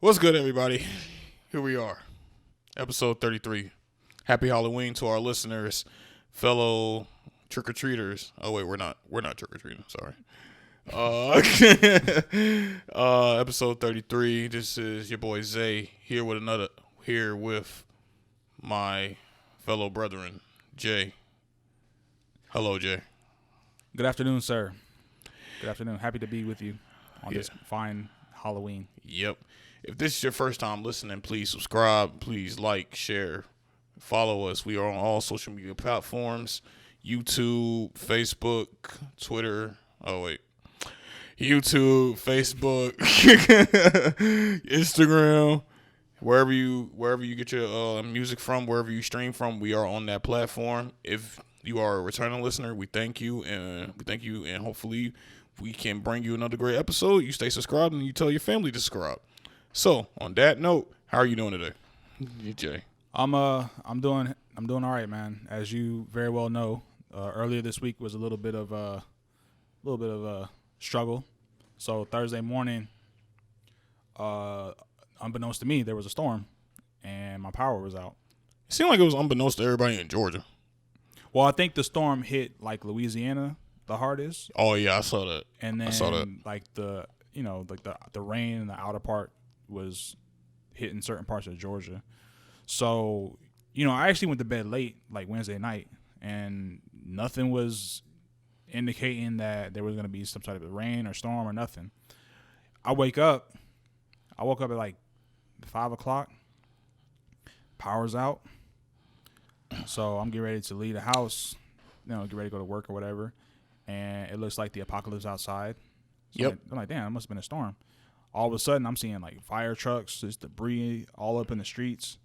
What's good, everybody? Here we are, episode 33. Happy Halloween to our listeners, fellow trick-or-treaters. Oh, wait, we're not trick-or-treating, sorry. Episode 33. This is your boy Zay here with my fellow brethren, Jay. Hello, Jay. Good afternoon, sir. Good afternoon. Happy to be with you on this fine Halloween. Yep. If this is your first time listening, please subscribe. Please like, share, follow us. We are on all social media platforms: YouTube, Facebook, Twitter. YouTube, Facebook, Instagram, wherever you get your music from, wherever you stream from, we are on that platform. If you are a returning listener, we thank you, and hopefully we can bring you another great episode. You stay subscribed and you tell your family to subscribe. So, on that note, how are you doing today, Jay? I'm doing all right, man. As you very well know, earlier this week was a little bit of a struggle. So Thursday morning, unbeknownst to me, there was a storm, and my power was out. It seemed like it was unbeknownst to everybody in Georgia. Well, I think the storm hit like Louisiana the hardest. Oh yeah, I saw that. And then I saw that. Like the rain in the outer part was hitting certain parts of Georgia. So, I actually went to bed late, like Wednesday night, and nothing was indicating that there was going to be some type of rain or storm or nothing. I woke up at like 5 o'clock. Power's out. So I'm getting ready to leave the house, get ready to go to work or whatever. And it looks like the apocalypse outside. So Yep. I'm like, damn, it must have been a storm. All of a sudden, I'm seeing like fire trucks, just debris all up in the streets.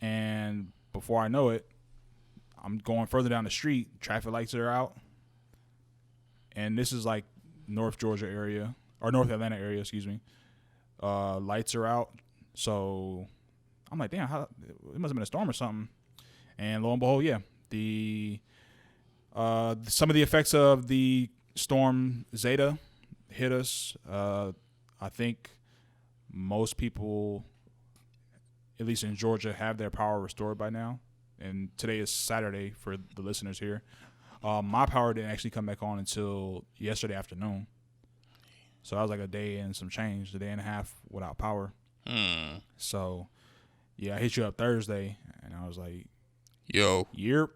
And before I know it, I'm going further down the street. Traffic lights are out. And this is like North Georgia area, or North Atlanta area, excuse me. Lights are out. So I'm like, damn, it must have been a storm or something. And lo and behold, yeah, some of the effects of the storm Zeta hit us. I think most people, at least in Georgia, have their power restored by now. And today is Saturday for the listeners here. My power didn't actually come back on until yesterday afternoon. So that was like a day and some change, a day and a half without power. So, yeah, I hit you up Thursday, and I was like, Yo. Yep.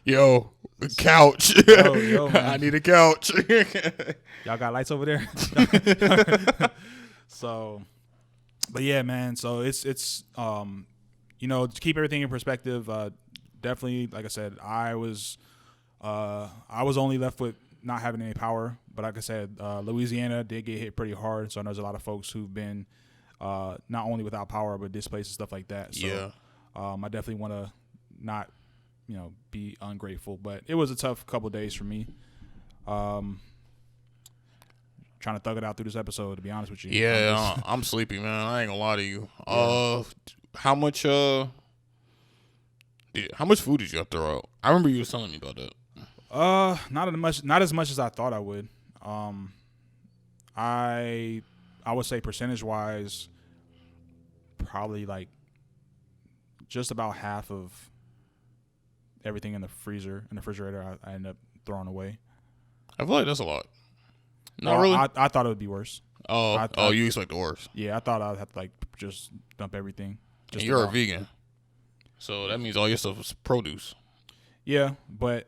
Yo, couch. Yo, I need a couch. Y'all got lights over there? So, but yeah, man. So it's to keep everything in perspective, definitely, like I said, I was only left with not having any power. But like I said, Louisiana did get hit pretty hard. So I know there's a lot of folks who've been not only without power, but displaced and stuff like that. So yeah. I definitely want to not, be ungrateful. But it was a tough couple of days for me. Trying to thug it out through this episode, to be honest with you. Yeah, I'm sleepy, man. I ain't gonna lie to you. Yeah. How much food did you have to throw out? I remember you was telling me about that. Not as much as I thought I would. I would say percentage wise, probably like just about half of everything in the refrigerator I ended up throwing away. I feel like that's a lot. Not really. I thought it would be worse. You expect the worst. Yeah, I thought I'd have to just dump everything. And you're a vegan, so that means all your stuff is produce. Yeah, but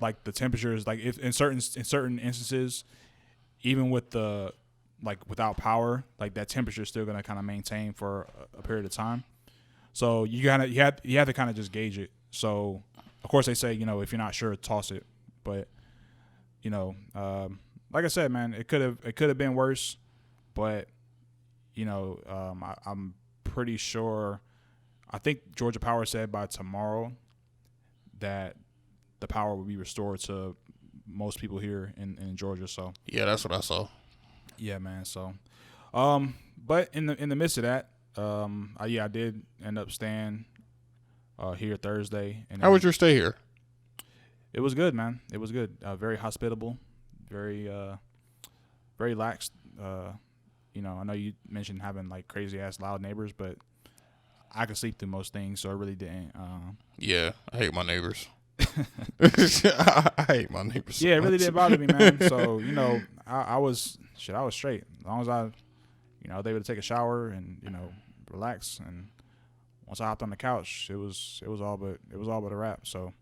like the temperatures, like if in certain instances, even with the without power, like that temperature is still gonna kind of maintain for a period of time. So you have to kind of just gauge it. So of course they say if you're not sure, toss it. But like I said, man, it could have been worse. But I'm pretty sure. I think Georgia Power said by tomorrow that the power will be restored to most people here in Georgia. So yeah, that's what I saw. Yeah, man. So, but in the midst of that, I did end up staying here Thursday. And how was your stay here? It was good, man. It was good. Very hospitable, very lax. I know you mentioned having like crazy ass loud neighbors, but I could sleep through most things, so it really didn't. Yeah, I hate my neighbors. I hate my neighbors. Yeah, it really didn't bother me, man. So I was straight as long as I, I was able to take a shower and relax. And once I hopped on the couch, it was all but a wrap. So,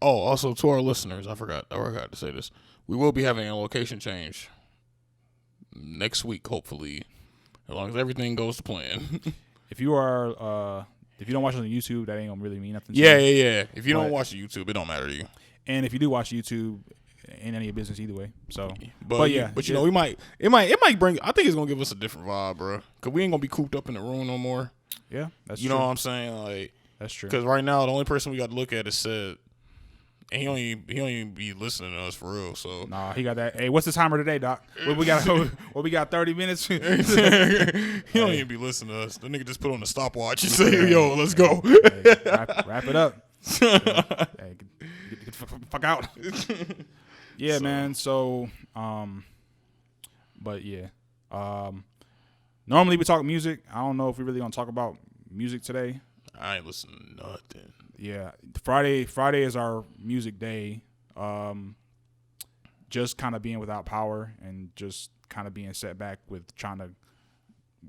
also to our listeners, I forgot to say this. We will be having a location change next week, hopefully, as long as everything goes to plan. If you don't watch it on YouTube, that ain't gonna really mean nothing. Yeah. If you don't watch the YouTube, it don't matter to you. And if you do watch YouTube, ain't any of your business either way. So, but we might. It might bring. I think it's gonna give us a different vibe, bro. Cause we ain't gonna be cooped up in the room no more. Yeah, that's true. You know what I'm saying? Like that's true. Cause right now the only person we got to look at is Sid. And he don't even be listening to us for real. So nah, he got that. Hey, what's the timer today, Doc? What we got? What we got? 30 minutes. He don't even be listening to us. The nigga just put on the stopwatch and say, "Yo, let's go." Hey, wrap it up. Hey, get the fuck out. Yeah, so. Man. So, but yeah. Normally we talk music. I don't know if we really gonna talk about music today. I ain't listening to nothing. Yeah, Friday is our music day. Just kind of being without power and just kind of being set back with trying to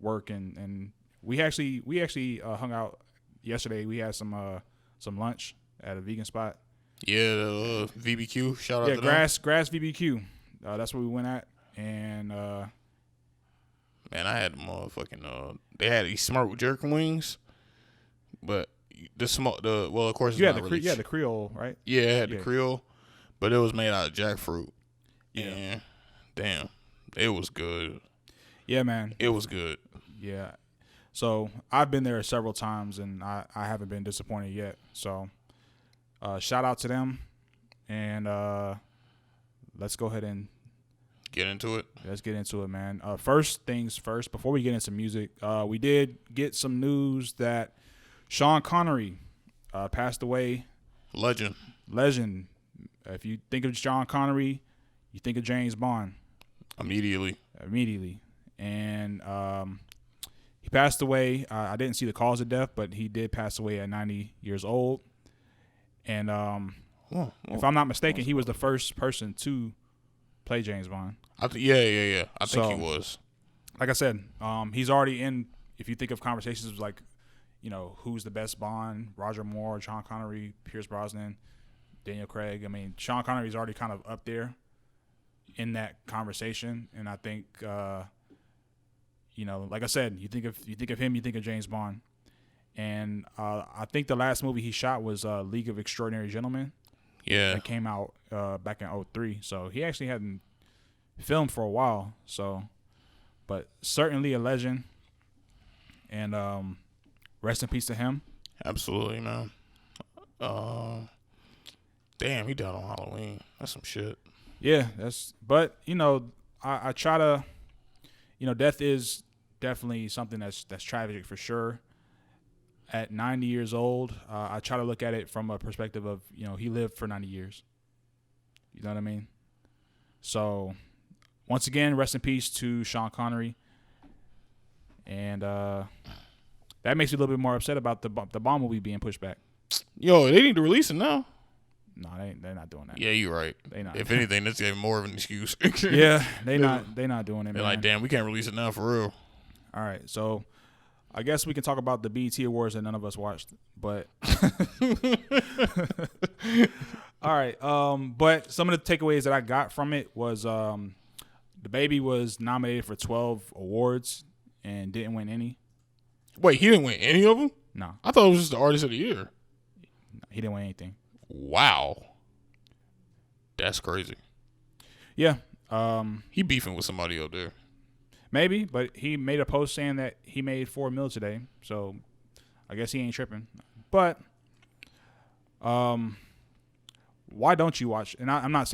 work and we actually hung out yesterday. We had some lunch at a vegan spot. Yeah, the VBQ. Shout out to Grass VBQ. That's where we went at. And man, I had motherfucking they had these smart jerk wings, but of course you had the Creole, right? Yeah, I had the Creole, but it was made out of jackfruit. Yeah, and damn, it was good. Yeah, man, it was good. Yeah, so I've been there several times and I haven't been disappointed yet. So shout out to them, and let's go ahead and get into it. Let's get into it, man. First things first, before we get into music, we did get some news that Sean Connery passed away. Legend. If you think of Sean Connery, you think of James Bond. Immediately. And he passed away. I didn't see the cause of death, but he did pass away at 90 years old. And if I'm not mistaken, he was the first person to play James Bond. Yeah. I think he was. Like I said, he's already in. If you think of conversations like, who's the best Bond? Roger Moore, Sean Connery, Pierce Brosnan, Daniel Craig. I mean, Sean Connery's already kind of up there in that conversation, and I think, like I said, you think of him, you think of James Bond, and I think the last movie he shot was League of Extraordinary Gentlemen. Yeah, that came out back in 2003. So he actually hadn't filmed for a while. So, but certainly a legend, and rest in peace to him. Absolutely, man. Damn, he died on Halloween. That's some shit. Yeah, but I try to, death is definitely something that's tragic for sure. At 90 years old, I try to look at it from a perspective of, he lived for 90 years. You know what I mean? So, once again, rest in peace to Sean Connery. And that makes me a little bit more upset about the Bond movie being pushed back. Yo, they need to release it now. No, they're not doing that. Yeah, you're right. They not. If anything, that's even more of an excuse. Yeah, they not doing it. They're man. like, damn, we can't release it now for real. All right, so I guess we can talk about the BET Awards that none of us watched, but all right. But some of the takeaways that I got from it was the Baby was nominated for 12 awards and didn't win any. Wait, he didn't win any of them? No. I thought it was just the Artist of the Year. He didn't win anything. Wow. That's crazy. Yeah. He beefing with somebody up there. Maybe, but he made a post saying that he made $4 million today, so I guess he ain't tripping. But why don't you watch? And I'm not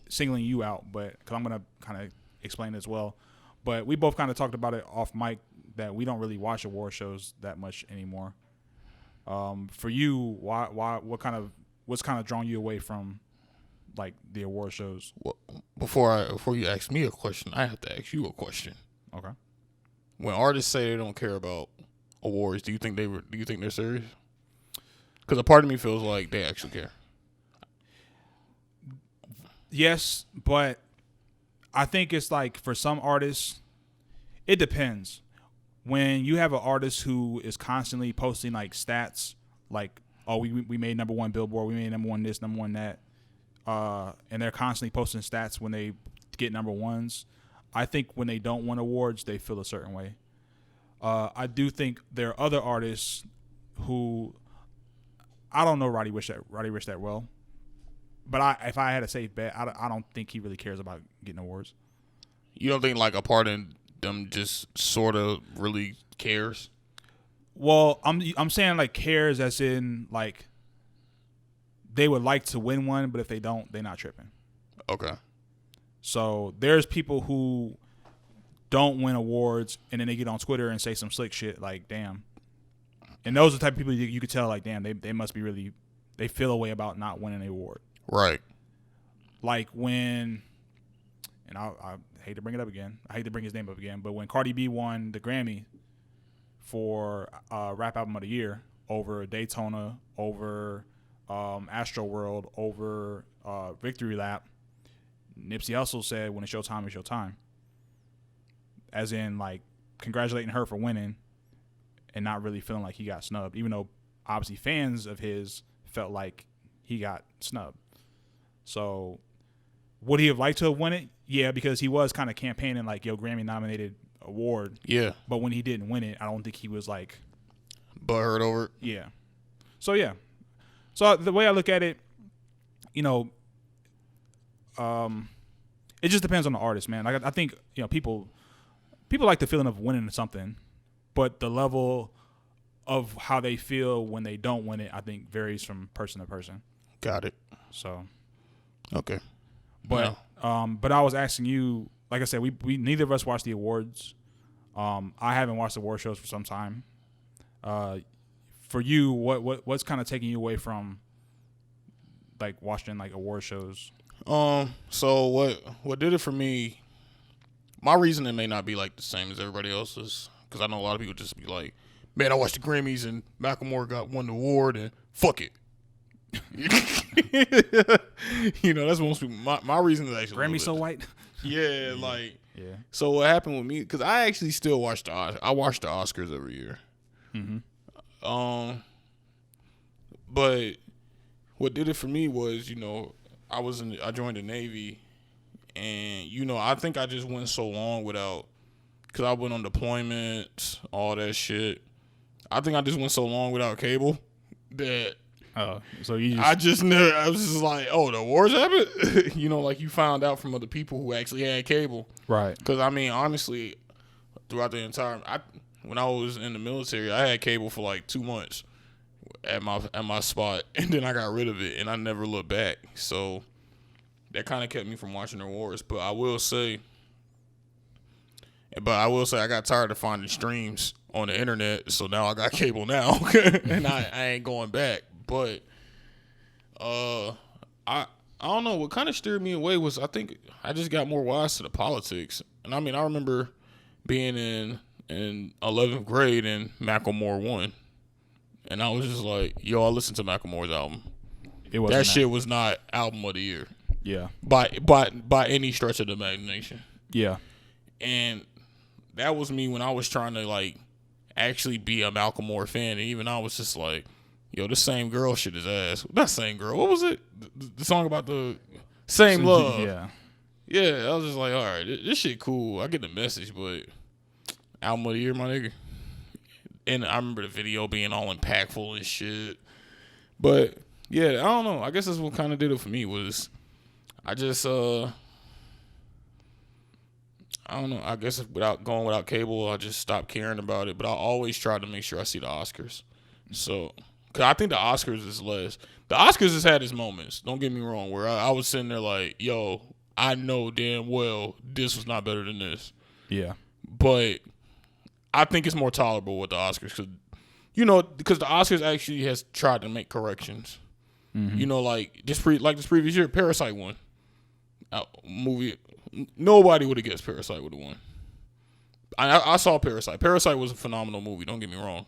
singling you out, but because I'm gonna kind of explain as well. But we both kind of talked about it off mic that we don't really watch award shows that much anymore. For you, why? What's kind of drawn you away from like the award shows. Well, before you ask me a question, I have to ask you a question. Okay. When artists say they don't care about awards, do you think they're serious? Because a part of me feels like they actually care. Yes, but I think it's like for some artists, it depends. When you have an artist who is constantly posting like stats, like, oh, we made number one Billboard, we made number one this, number one that, and they're constantly posting stats when they get number ones, I think when they don't win awards, they feel a certain way. I do think there are other artists who, I don't know Roddy Ricch that well, but if I had a safe bet, I don't think he really cares about getting awards. You don't think like a part of them just sort of really cares? Well, I'm saying like cares as in like they would like to win one, but if they don't, they're not tripping. Okay. So there's people who don't win awards and then they get on Twitter and say some slick shit like, damn. And those are the type of people you could tell like, damn, they must be really, they feel a way about not winning an award. Right. Like when, and I hate to bring it up again. I hate to bring his name up again, but when Cardi B won the Grammy for Rap Album of the Year over Daytona, over Astroworld, over Victory Lap, Nipsey Hussle said, when it's your time, it's your time. As in, like, congratulating her for winning and not really feeling like he got snubbed, even though obviously fans of his felt like he got snubbed. So would he have liked to have won it? Yeah, because he was kind of campaigning like, yo, Grammy-nominated award. Yeah. But when he didn't win it, I don't think he was like... butthurt over it? Yeah. So, yeah. So the way I look at it, you know, it just depends on the artist, man. Like I think, you know, people like the feeling of winning something, but the level of how they feel when they don't win it, I think varies from person to person. Got it. So, okay. But but I was asking you, like I said, we neither of us watched the awards. I haven't watched the award shows for some time. For you, what's kind of taking you away from like watching like award shows? So what did it for me? My reasoning may not be like the same as everybody else's, because I know a lot of people just be like, "Man, I watched the Grammys and Macklemore won the award and fuck it." You know, that's most people. My reason is actually Grammy so white. Yeah, like yeah. So what happened with me? Because I actually still watch I watch the Oscars every year. Mm-hmm. But what did it for me was, you know, I joined the Navy, and you know, I think I just went so long without, because I went on deployments, all that shit. I think I just went so long without cable that. So you I was just like, oh, the awards happened? You know, like you found out from other people who actually had cable. Right. Because, I mean, honestly, throughout the entire, when I was in the military, I had cable for like 2 months at my spot, and then I got rid of it, and I never looked back. So that kind of kept me from watching the awards. But I will say I got tired of finding streams on the internet, so now I got cable now, and I ain't going back. But I don't know, what kind of steered me away was, I think I just got more wise to the politics. And I mean, I remember being in 11th grade and Macklemore won, and I was just like, yo, I listened to Macklemore's album. That shit was not album of the year. Yeah. By any stretch of the imagination. Yeah. And that was me when I was trying to like actually be a Macklemore fan, and even I was just like, yo, this Same Girl shit is ass. Not Same Girl. What was it? The song about the Same Love. Yeah. Yeah, I was just like, all right, this shit cool. I get the message, but album of the year, my nigga. And I remember the video being all impactful and shit. But yeah, I don't know. I guess that's what kind of did it for me was I just I don't know. I guess without cable, I just stopped caring about it. But I always try to make sure I see the Oscars. So, cause I think the Oscars is less. The Oscars has had its moments. Don't get me wrong. Where I was sitting there like, yo, I know damn well this was not better than this. Yeah. But I think it's more tolerable with the Oscars, because the Oscars actually has tried to make corrections. You know, like this previous year, Parasite won. Movie, nobody would have guessed Parasite would have won. I saw Parasite. Parasite was a phenomenal movie. Don't get me wrong,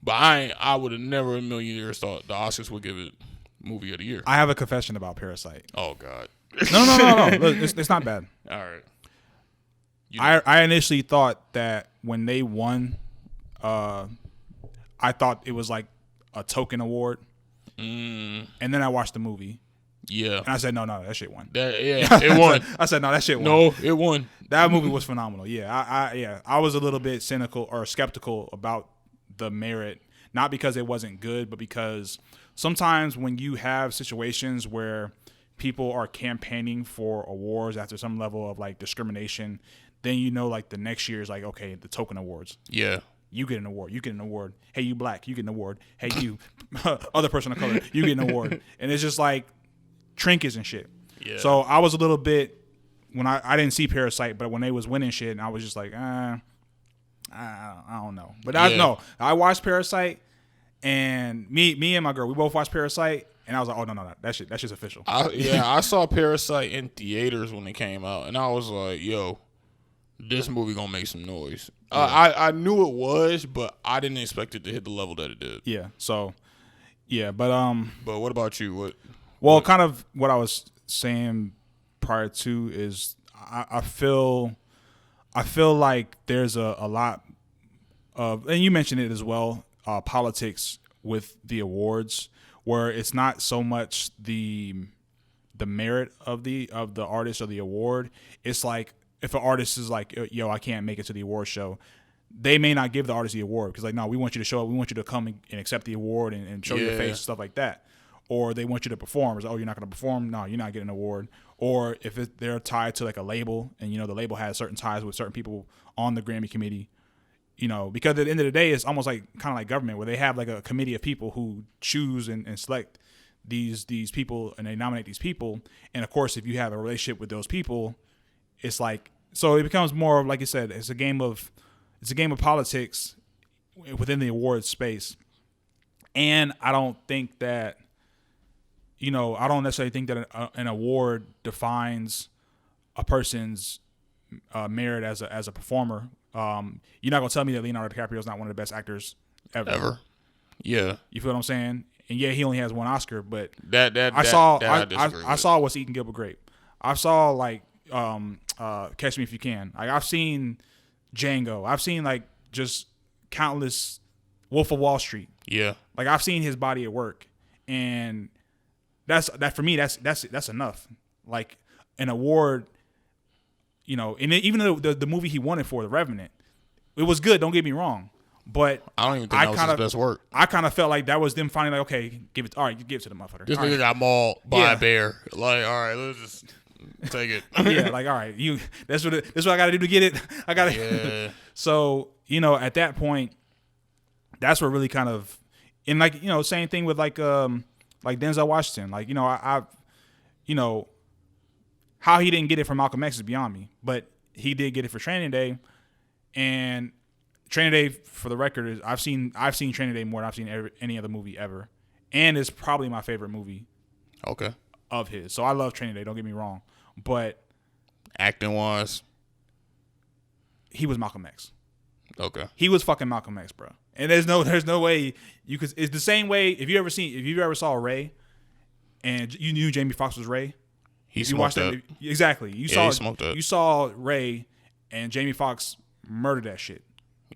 but I would have never in a million years thought the Oscars would give it movie of the year. I have a confession about Parasite. Oh God. No. Look, it's not bad. All right. I initially thought that when they won, I thought it was like a token award. And then I watched the movie. Yeah. And I said, no, that shit won. It won. I said, no, that shit won. No, it won. That movie was phenomenal. Yeah, I was a little bit cynical or skeptical about the merit, not because it wasn't good, but because sometimes when you have situations where people are campaigning for awards after some level of like discrimination, then you know like the next year is like, okay, the token awards. Yeah. You get an award. You get an award. Hey, you black. You get an award. Hey, you other person of color. You get an award. And it's just like trinkets and shit. Yeah. So I was a little bit when I didn't see Parasite, but when they was winning shit, and I was just like, I don't know. But I watched Parasite, and me and my girl, we both watched Parasite, and I was like, oh no, that shit's official. I saw Parasite in theaters when it came out, and I was like, yo, this movie gonna make some noise. Yeah. I knew it was, but I didn't expect it to hit the level that it did. Yeah. So, yeah, but But what about you? Kind of what I was saying prior to is I feel like there's a lot of, and you mentioned it as well, politics with the awards, where it's not so much the merit of the artist or the award. It's like, if an artist is like, yo, I can't make it to the award show, they may not give the artist the award because, like, no, we want you to show up. We want you to come and accept the award and show your face and stuff like that. Or they want you to perform. It's like, oh, you're not going to perform? No, you're not getting an award. Or if they're tied to, like, a label and, you know, the label has certain ties with certain people on the Grammy committee, you know, because at the end of the day, it's almost like kind of like government where they have, like, a committee of people who choose and select these people and they nominate these people. And, of course, if you have a relationship with those people, it's like, so it becomes more of, like you said, it's a game of politics within the awards space. And I don't think that, you know, I don't necessarily think that an award defines a person's merit as a performer. You're not gonna tell me that Leonardo DiCaprio is not one of the best actors ever. Yeah, you feel what I'm saying? And yeah, he only has one Oscar, but I saw What's Eating Gilbert Grape. I saw like Catch Me If You Can. Like, I've seen Django. I've seen like just countless Wolf of Wall Street. Yeah. Like, I've seen his body at work, and that's for me. That's enough. Like, an award, you know. And even though the movie he won it for, The Revenant, it was good. Don't get me wrong, but I don't even think that was his best work. I kind of felt like that was them finally like, okay, give it to the motherfucker. This nigga got mauled by a bear. Like, all right, let's just take it. Yeah, like, all right, that's what I got to do to get it. I got to. Yeah. So, you know, at that point, that's what really kind of, and like, you know, same thing with like Denzel Washington. Like, you know, I you know, how he didn't get it from Malcolm X is beyond me, but he did get it for Training Day, and Training Day, for the record, is I've seen Training Day more than I've seen any other movie ever, and it's probably my favorite movie. Okay. Of his, so I love Training Day. Don't get me wrong, but acting wise, he was Malcolm X. Okay. He was fucking Malcolm X, bro. And there's no way you could. It's the same way if you ever saw Ray, and you knew Jamie Foxx was Ray. He smoked that. Exactly. You saw Ray, and Jamie Foxx murdered that shit.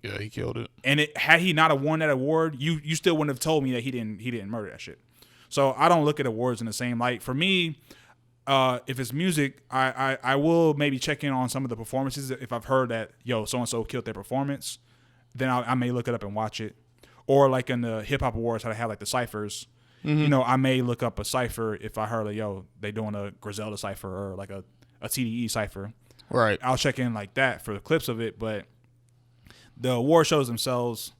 Yeah, he killed it. And had he not have won that award, you still wouldn't have told me that he didn't murder that shit. So I don't look at awards in the same light. For me, if it's music, I will maybe check in on some of the performances. If I've heard that, yo, so-and-so killed their performance, then I may look it up and watch it. Or like in the hip-hop awards, how they have like the ciphers. Mm-hmm. You know, I may look up a cipher if I heard, like, yo, they doing a Griselda cipher or like a TDE cipher. Right. I'll check in like that for the clips of it. But the award shows themselves,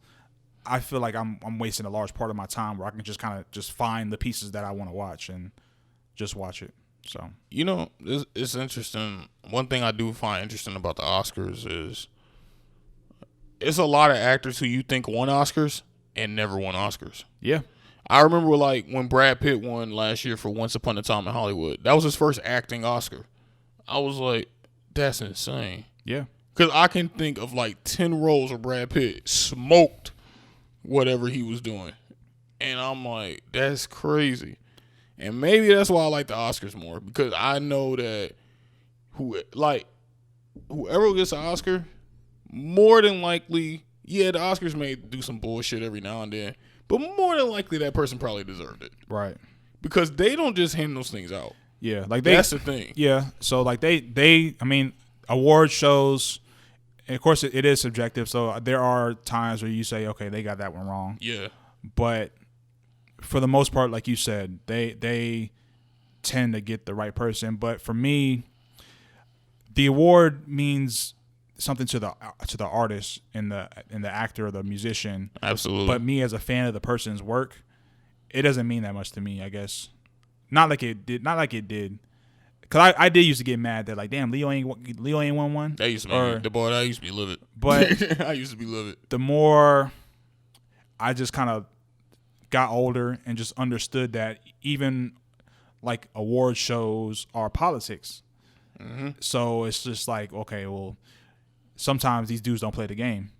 I feel like I'm wasting a large part of my time where I can just kind of just find the pieces that I want to watch and just watch it. So, you know, it's interesting. One thing I do find interesting about the Oscars is it's a lot of actors who you think won Oscars and never won Oscars. Yeah. I remember like when Brad Pitt won last year for Once Upon a Time in Hollywood. That was his first acting Oscar. I was like, that's insane. Yeah. Because I can think of like 10 roles where Brad Pitt smoked whatever he was doing. And I'm like, that's crazy. And maybe that's why I like the Oscars more. Because I know that whoever gets an Oscar, more than likely, yeah, the Oscars may do some bullshit every now and then. But more than likely, that person probably deserved it. Right. Because they don't just hand those things out. Yeah. Like that's the thing. Yeah. So like I mean, award shows, and of course it is subjective. So there are times where you say, okay, they got that one wrong. Yeah. But for the most part, like you said, they tend to get the right person. But for me, the award means something to the artist and the actor or the musician. Absolutely. But me as a fan of the person's work, it doesn't mean that much to me, I guess. Not like it did. Cause I did used to get mad that like, damn, Leo ain't won one. That used to that used to be livid. But I used to be livid. The more I just kind of got older and just understood that even like award shows are politics. Mm-hmm. So it's just like, okay, well, sometimes these dudes don't play the game.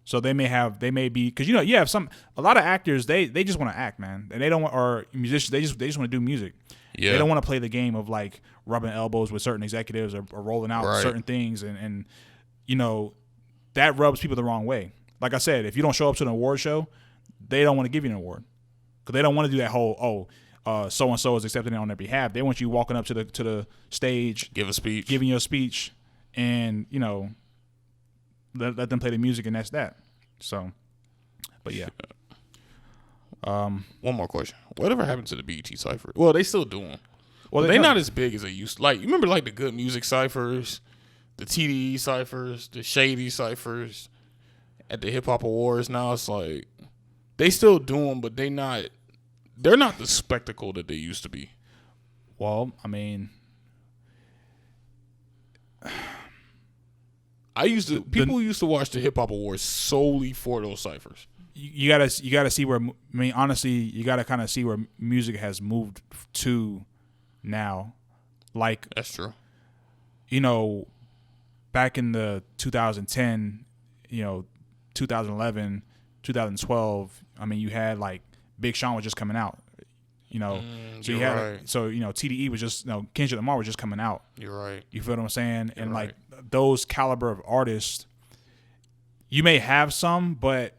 So they may be, because you have a lot of actors, they just want to act, man. And they don't want, or musicians, they just want to do music. Yeah. They don't want to play the game of like rubbing elbows with certain executives or rolling out certain things. And that rubs people the wrong way. Like I said, if you don't show up to an award show, they don't want to give you an award. Because they don't want to do that whole, so-and-so is accepting it on their behalf. They want you walking up to the stage. Giving your speech. And, let them play the music, and that's that. So, but yeah. One more question. Whatever happened to the BET Cypher? Well, they still do them. Well, they're not as big as they used to. Like, you remember like the Good Music Cyphers, the TDE Cyphers, the Shady Cyphers at the Hip Hop Awards? Now it's like they still do them, but they're not the spectacle that they used to be. Well, I mean, people used to watch the Hip Hop Awards solely for those ciphers. You gotta see where, I mean, honestly, you gotta kind of see where music has moved to now. Like, that's true. Back in the 2010, 2011, 2012. I mean, you had like Big Sean was just coming out. So you had right. So TDE was just Kendrick Lamar was just coming out. You're right. You feel what I'm saying? You're and right. Like those caliber of artists, you may have some, but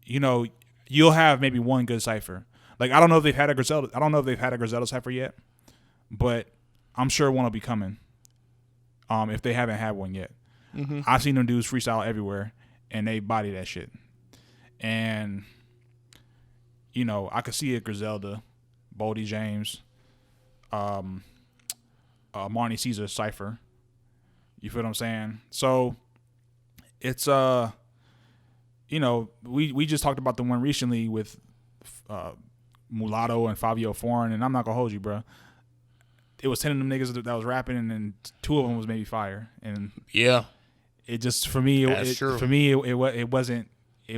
you'll have maybe one good cipher. Like I don't know if they've had a Griselda cipher yet, but I'm sure one will be coming. If they haven't had one yet, I've seen them dudes freestyle everywhere, and they body that shit. And I could see a Griselda, Boldy James, Marnie Caesar cipher. You feel what I'm saying? So it's we just talked about the one recently with Mulatto and Fabio Foreign, and I'm not gonna hold you, bro. It was 10 of them niggas that was rapping, and then 2 of them was maybe fire. And yeah, it just for me, it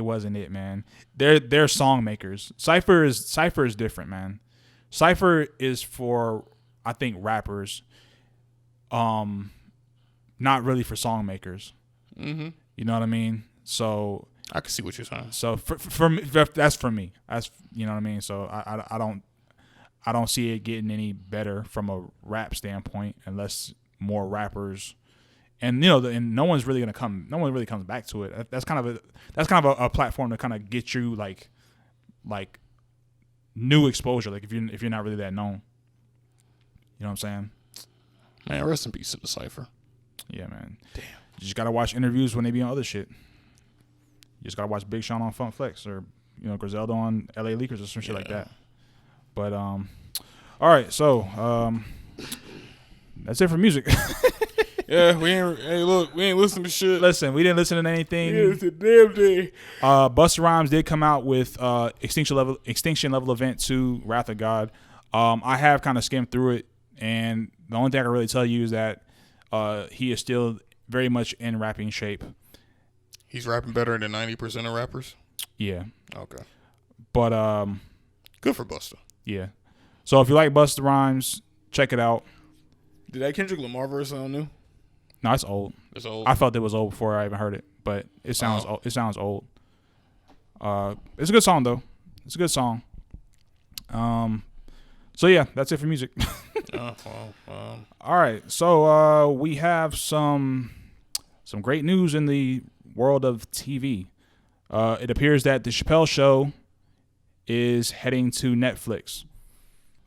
wasn't it, man. They're song makers. Cypher is different, man. Cypher is for, I think, rappers. Not really for song makers. Mm-hmm. You know what I mean? So I can see what you're saying. So for me, that's for me. That's, you know what I mean. So I don't see it getting any better from a rap standpoint unless more rappers. And and no one really comes back to it. That's kind of a platform to kind of get you like new exposure. Like if you're not really that known, you know what I'm saying? Man, rest in peace to the cipher. Yeah, man. Damn. You just gotta watch interviews when they be on other shit. You just gotta watch Big Sean on Funk Flex or Griselda on LA Leakers or some shit like that. But all right, so that's it for music. Yeah, we ain't listening to shit. Listen, we didn't listen to anything. Yeah, it's a damn day. Busta Rhymes did come out with Extinction Level Event 2, Wrath of God. I have kind of skimmed through it, and the only thing I can really tell you is that he is still very much in rapping shape. He's rapping better than 90% of rappers? Yeah. Okay. But Good for Busta. Yeah. So if you like Busta Rhymes, check it out. Did that Kendrick Lamar verse sound new? No, it's old. It's old. I felt it was old before I even heard it, but it sounds It sounds old. It's a good song though. It's a good song. So yeah, that's it for music. All right, so we have some great news in the world of TV. It appears that the Chappelle Show is heading to Netflix.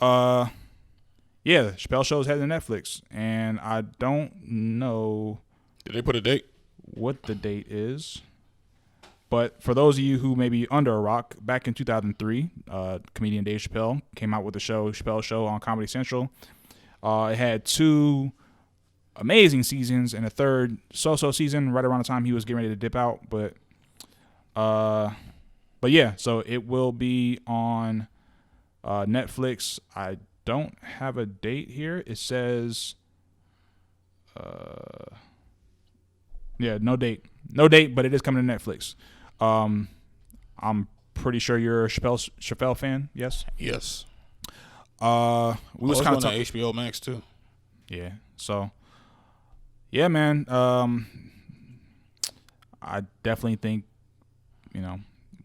Yeah, the Chappelle Show is heading to Netflix, and I don't know. Did they put a date? What the date is. But for those of you who may be under a rock, back in 2003, comedian Dave Chappelle came out with the show, Chappelle Show on Comedy Central. It had 2 amazing seasons and a third so-so season right around the time he was getting ready to dip out. But yeah, so it will be on Netflix. I don't have a date here. It says, no date. No date, but it is coming to Netflix. I'm pretty sure you're a Chappelle fan. Yes. Yes. We was kind of talking HBO Max too. Yeah. So, yeah, man. I definitely think,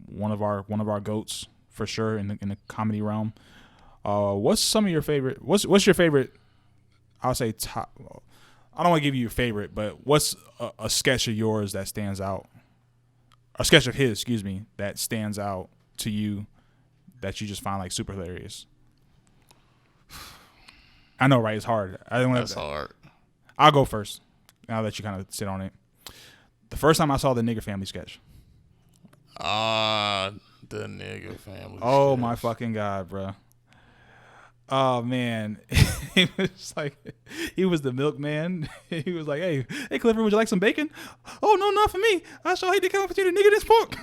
one of our goats for sure in the comedy realm. What's some of your favorite? What's your favorite? I'll say top. I don't want to give you your favorite, but what's a sketch of yours that stands out? A sketch of his, excuse me, that stands out to you that you just find like super hilarious. I know, right? It's hard. That's hard. I'll go first. I'll let you kind of sit on it. The first time I saw the Nigger Family sketch. The Nigger Family. Oh sketch. My fucking God, bro. Oh man, he was the milkman. He was like, "Hey, Clifford, would you like some bacon?" "Oh no, not for me. I sure hate to come up with you to nigga this pork."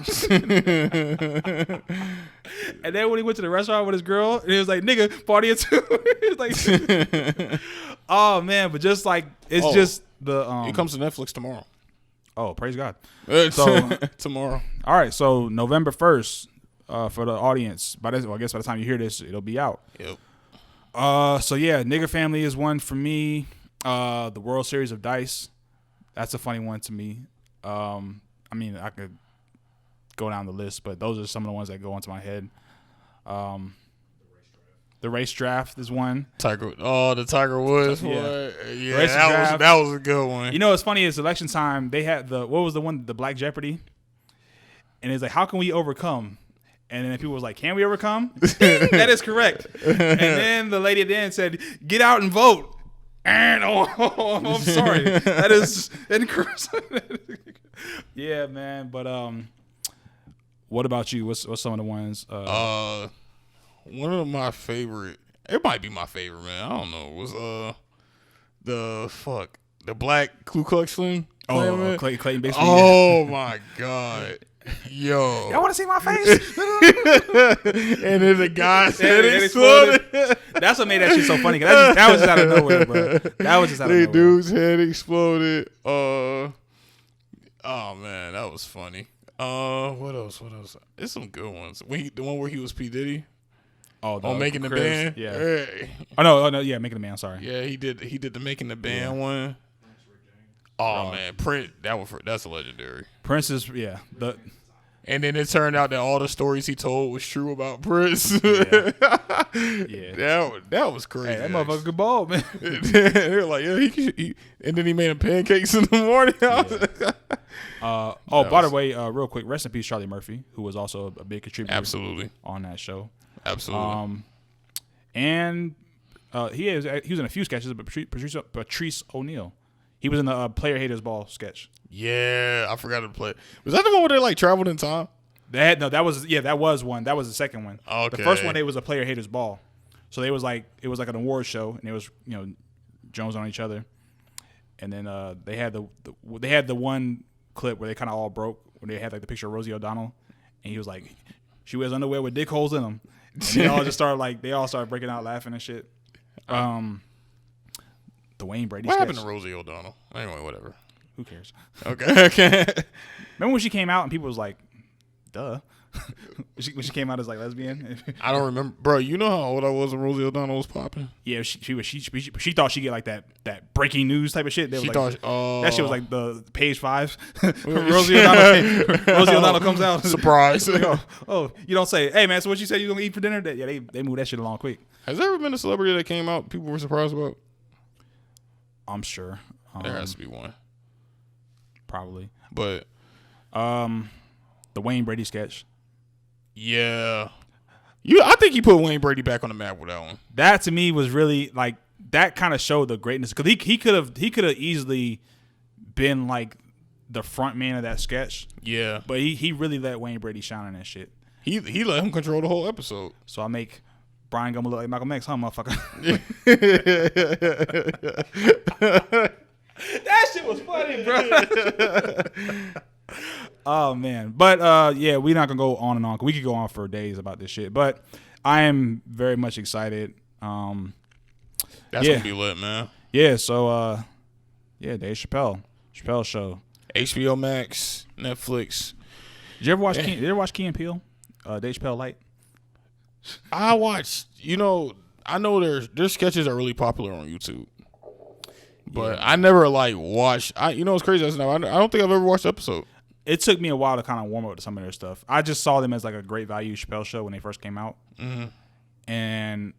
And then when he went to the restaurant with his girl, and he was like, "Nigga, party it too." He was like, "Oh man," but just like just the. It comes to Netflix tomorrow. Oh, praise God! So tomorrow. All right, so November 1st for the audience. I guess by the time you hear this, it'll be out. Yep. So yeah, Nigger Family is one for me. The World Series of Dice, that's a funny one to me. I mean, I could go down the list, but those are some of the ones that go into my head. The Race Draft is one. The Tiger Woods one. Yeah, that was a good one. You know what's funny is election time, they had what was the one, the Black Jeopardy? And it's like, how can we overcome? And then people was like, "Can we overcome?" Ding, that is correct. And then the lady at the end said, "Get out and vote." And I'm sorry, that is incorrect. Yeah, man. But what about you? What's some of the ones? One of my favorite. It might be my favorite, man. I don't know. Was the Black Ku Klux Klan? Oh, Clayton Bixby. Oh my God. Yo, y'all want to see my face? And then the guy's head exploded. That's what made that shit so funny. That was just out of nowhere, bro. That was just out of nowhere. The dude's head exploded. Oh man, that was funny. What else? There's some good ones. The one where he was P Diddy. Oh, Making the Chris, Band. Yeah. Hey. Oh no, yeah, Making the Band. Sorry. Yeah, he did the Making the Band one. Oh man, Prince. That's legendary. Prince is And then it turned out that all the stories he told was true about Prince. Yeah. That was crazy. Hey, that motherfucker good ball, man. They were like, yeah, he and then he made him pancakes in the morning. Yeah. By the way, real quick, rest in peace, Charlie Murphy, who was also a big contributor. Absolutely. On that show. Absolutely. And he was in a few sketches, but Patrice O'Neal. He was in the Player Haters Ball sketch. Yeah, I forgot to play. Was that the one where they like traveled in time? That was one. That was the second one. Okay. The first one, it was a Player Haters Ball. So it was like an award show, and it was Jones on each other, and then they had the one clip where they kind of all broke, where they had like the picture of Rosie O'Donnell, and he was like, she wears underwear with dick holes in them, and they all just started breaking out laughing and shit. The Wayne Brady What sketch. happened to Rosie O'Donnell? Anyway, whatever. Who cares? Okay. Remember when she came out and people was like, duh. when she came out as like lesbian. I don't remember, bro. You know how old I was when Rosie O'Donnell was popping? Yeah, she thought she'd get like that breaking news type of shit. She like, thought that shit was like the page 5. Rosie O'Donnell comes out. Surprise! Like, oh, you don't say, hey man, so what you said you gonna eat for dinner? Yeah, they moved that shit along quick. Has there ever been a celebrity that came out people were surprised about? I'm sure. There has to be one, probably. But the Wayne Brady sketch. Yeah, I think he put Wayne Brady back on the map with that one. That to me was really like that kind of showed the greatness because he could have easily been like the front man of that sketch. Yeah, but he really let Wayne Brady shine on that shit. He let him control the whole episode. So I make Brian Gumble look like Malcolm X, huh, motherfucker? That shit was funny, bro. Oh man, but yeah, we're not gonna go on and on. We could go on for days about this shit, but I am very much excited. That's gonna be lit, man. Yeah, so yeah, Dave Chappelle show, HBO Max, Netflix. Did you ever watch? Did you ever watch Key and Peele? Dave Chappelle Light. I watched. I know their sketches are really popular on YouTube, but I never like watched. It's crazy. I don't think I've ever watched the episode. It took me a while to kind of warm up to some of their stuff. I just saw them as like a great value Chappelle show when they first came out. Mm-hmm. And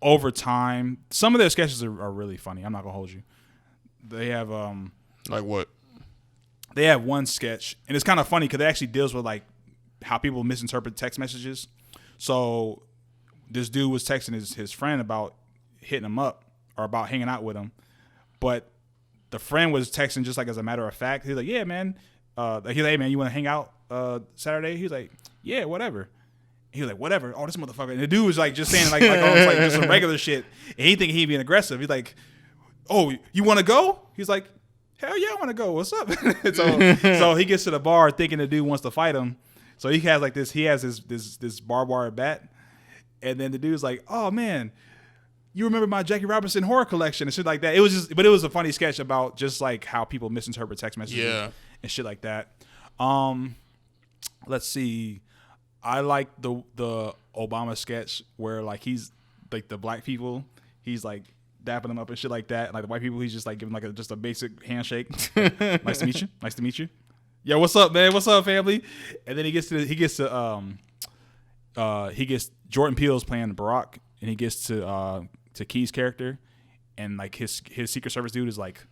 over time, some of their sketches are really funny. I'm not gonna hold you. They have like what? They have one sketch, and it's kind of funny because it actually deals with like how people misinterpret text messages. So this dude was texting his friend about hitting him up or about hanging out with him, but the friend was texting just like as a matter of fact. He's like, "Yeah, man." He's like, "Hey, man, you want to hang out Saturday?" He's like, "Yeah, whatever." He was like, "Whatever." Oh, this motherfucker. And the dude was like just saying like almost like just some regular shit. And he thinking he being aggressive. He's like, "Oh, you want to go?" He's like, "Hell yeah, I want to go. What's up?" so he gets to the bar thinking the dude wants to fight him. So he has like this. He has this barbed wire bat, and then the dude's like, "Oh man, you remember my Jackie Robinson horror collection and shit like that." It was a funny sketch about just like how people misinterpret text messages and shit like that. Let's see. I like the Obama sketch where like he's like the black people, he's like dapping them up and shit like that. And, like the white people, he's just like giving like just a basic handshake. Nice to meet you. Nice to meet you. Yo, what's up, man? What's up, family? And then he gets Jordan Peele's playing Barack, and he gets to Key's character, and like his Secret Service dude is like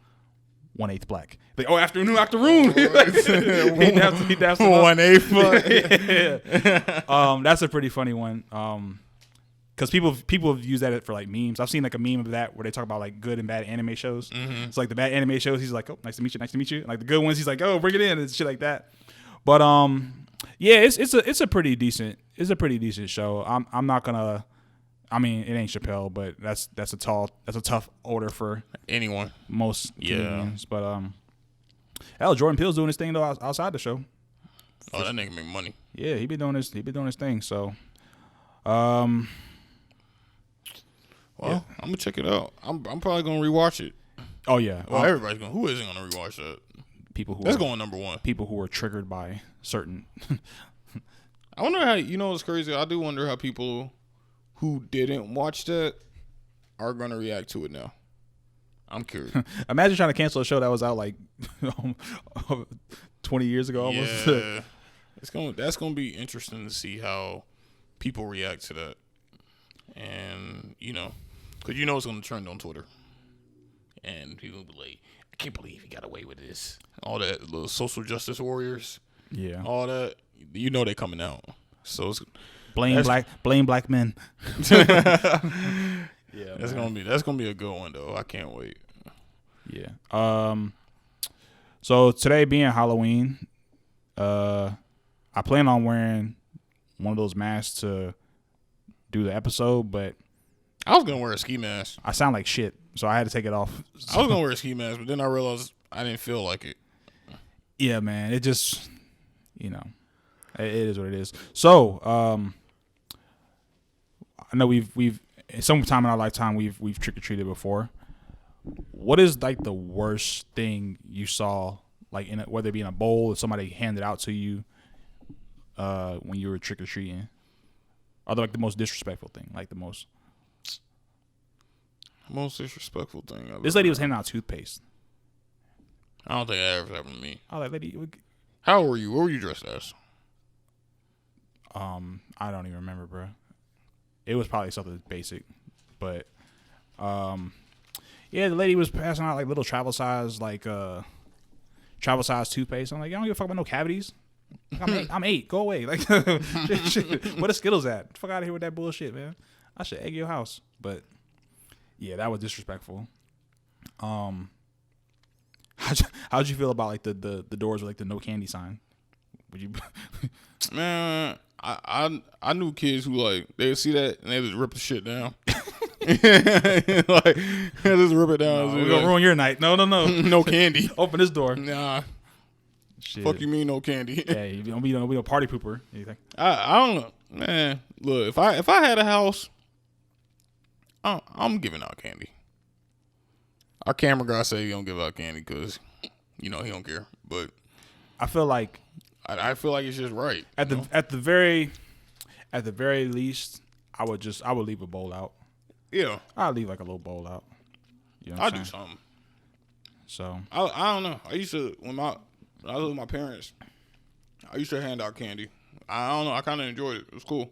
1/8 black. Like, oh, afternoon. He daps 1/8 black. That's a pretty funny one. Because people have used that for like memes. I've seen like a meme of that where they talk about like good and bad anime shows. Mm-hmm. It's like the bad anime shows, he's like, "Oh, nice to meet you, nice to meet you." And like the good ones, he's like, "Oh, bring it in," and shit like that. But yeah, it's a pretty decent show. I'm not gonna. I mean, it ain't Chappelle, but that's a tough order for anyone. Most comedians. But hell, Jordan Peele's doing his thing though outside the show. Oh, that nigga make money. Yeah, he been doing his thing. So, well, I'm gonna check it out. I'm probably gonna rewatch it. Oh yeah. Well, everybody's going. Who isn't gonna rewatch that? That's going number one. People who are triggered by certain. I wonder how it's crazy. I do wonder how people who didn't watch that are gonna react to it now. I'm curious. Imagine trying to cancel a show that was out like 20 years ago almost. Yeah. That's gonna be interesting to see how people react to that, and because it's gonna trend on Twitter, and people will be like, "I can't believe he got away with this." All that, the social justice warriors, all that, they coming out. So it's, blame black men. Yeah, that's gonna be a good one though. I can't wait. Yeah. So today being Halloween, I plan on wearing one of those masks to do the episode, but I was gonna wear a ski mask. I sound like shit, so I had to take it off. I was gonna wear a ski mask, but then I realized I didn't feel like it. Yeah, man. It just, it is what it is. So, I know we've sometime in our lifetime we've trick or treated before. What is like the worst thing you saw, like whether it be in a bowl or somebody handed out to you, when you were trick or treating? Or like the most disrespectful thing, like the most disrespectful thing. This lady was handing out toothpaste. I don't think that ever happened to me. I was like, lady, how were you? What were you dressed as? I don't even remember, bro. It was probably something basic, but yeah, the lady was passing out like little travel size toothpaste. I'm like, I don't give a fuck about no cavities. I'm 8. Go away. Like, shit. Where the Skittles at? Fuck out of here with that bullshit, man. I should egg your house. But yeah, that was disrespectful. How'd you feel about like the doors with like the no candy sign? Would you? Man, I knew kids who like they would see that and they would rip the shit down. Like just rip it down. We're gonna ruin your night. No. No candy. Open this door. Nah. Shit. Fuck you mean no candy? Yeah, you don't be a party pooper. Anything? I don't know, man. Look, if I had a house, I'm giving out candy. Our camera guy said he don't give out candy because he don't care. But I feel like it's just right. At the very least, I would leave a bowl out. Yeah, I'd leave like a little bowl out. You know I'll do something. So I don't know. I used to when I was with my parents, I used to hand out candy. I don't know. I kind of enjoyed it. It was cool.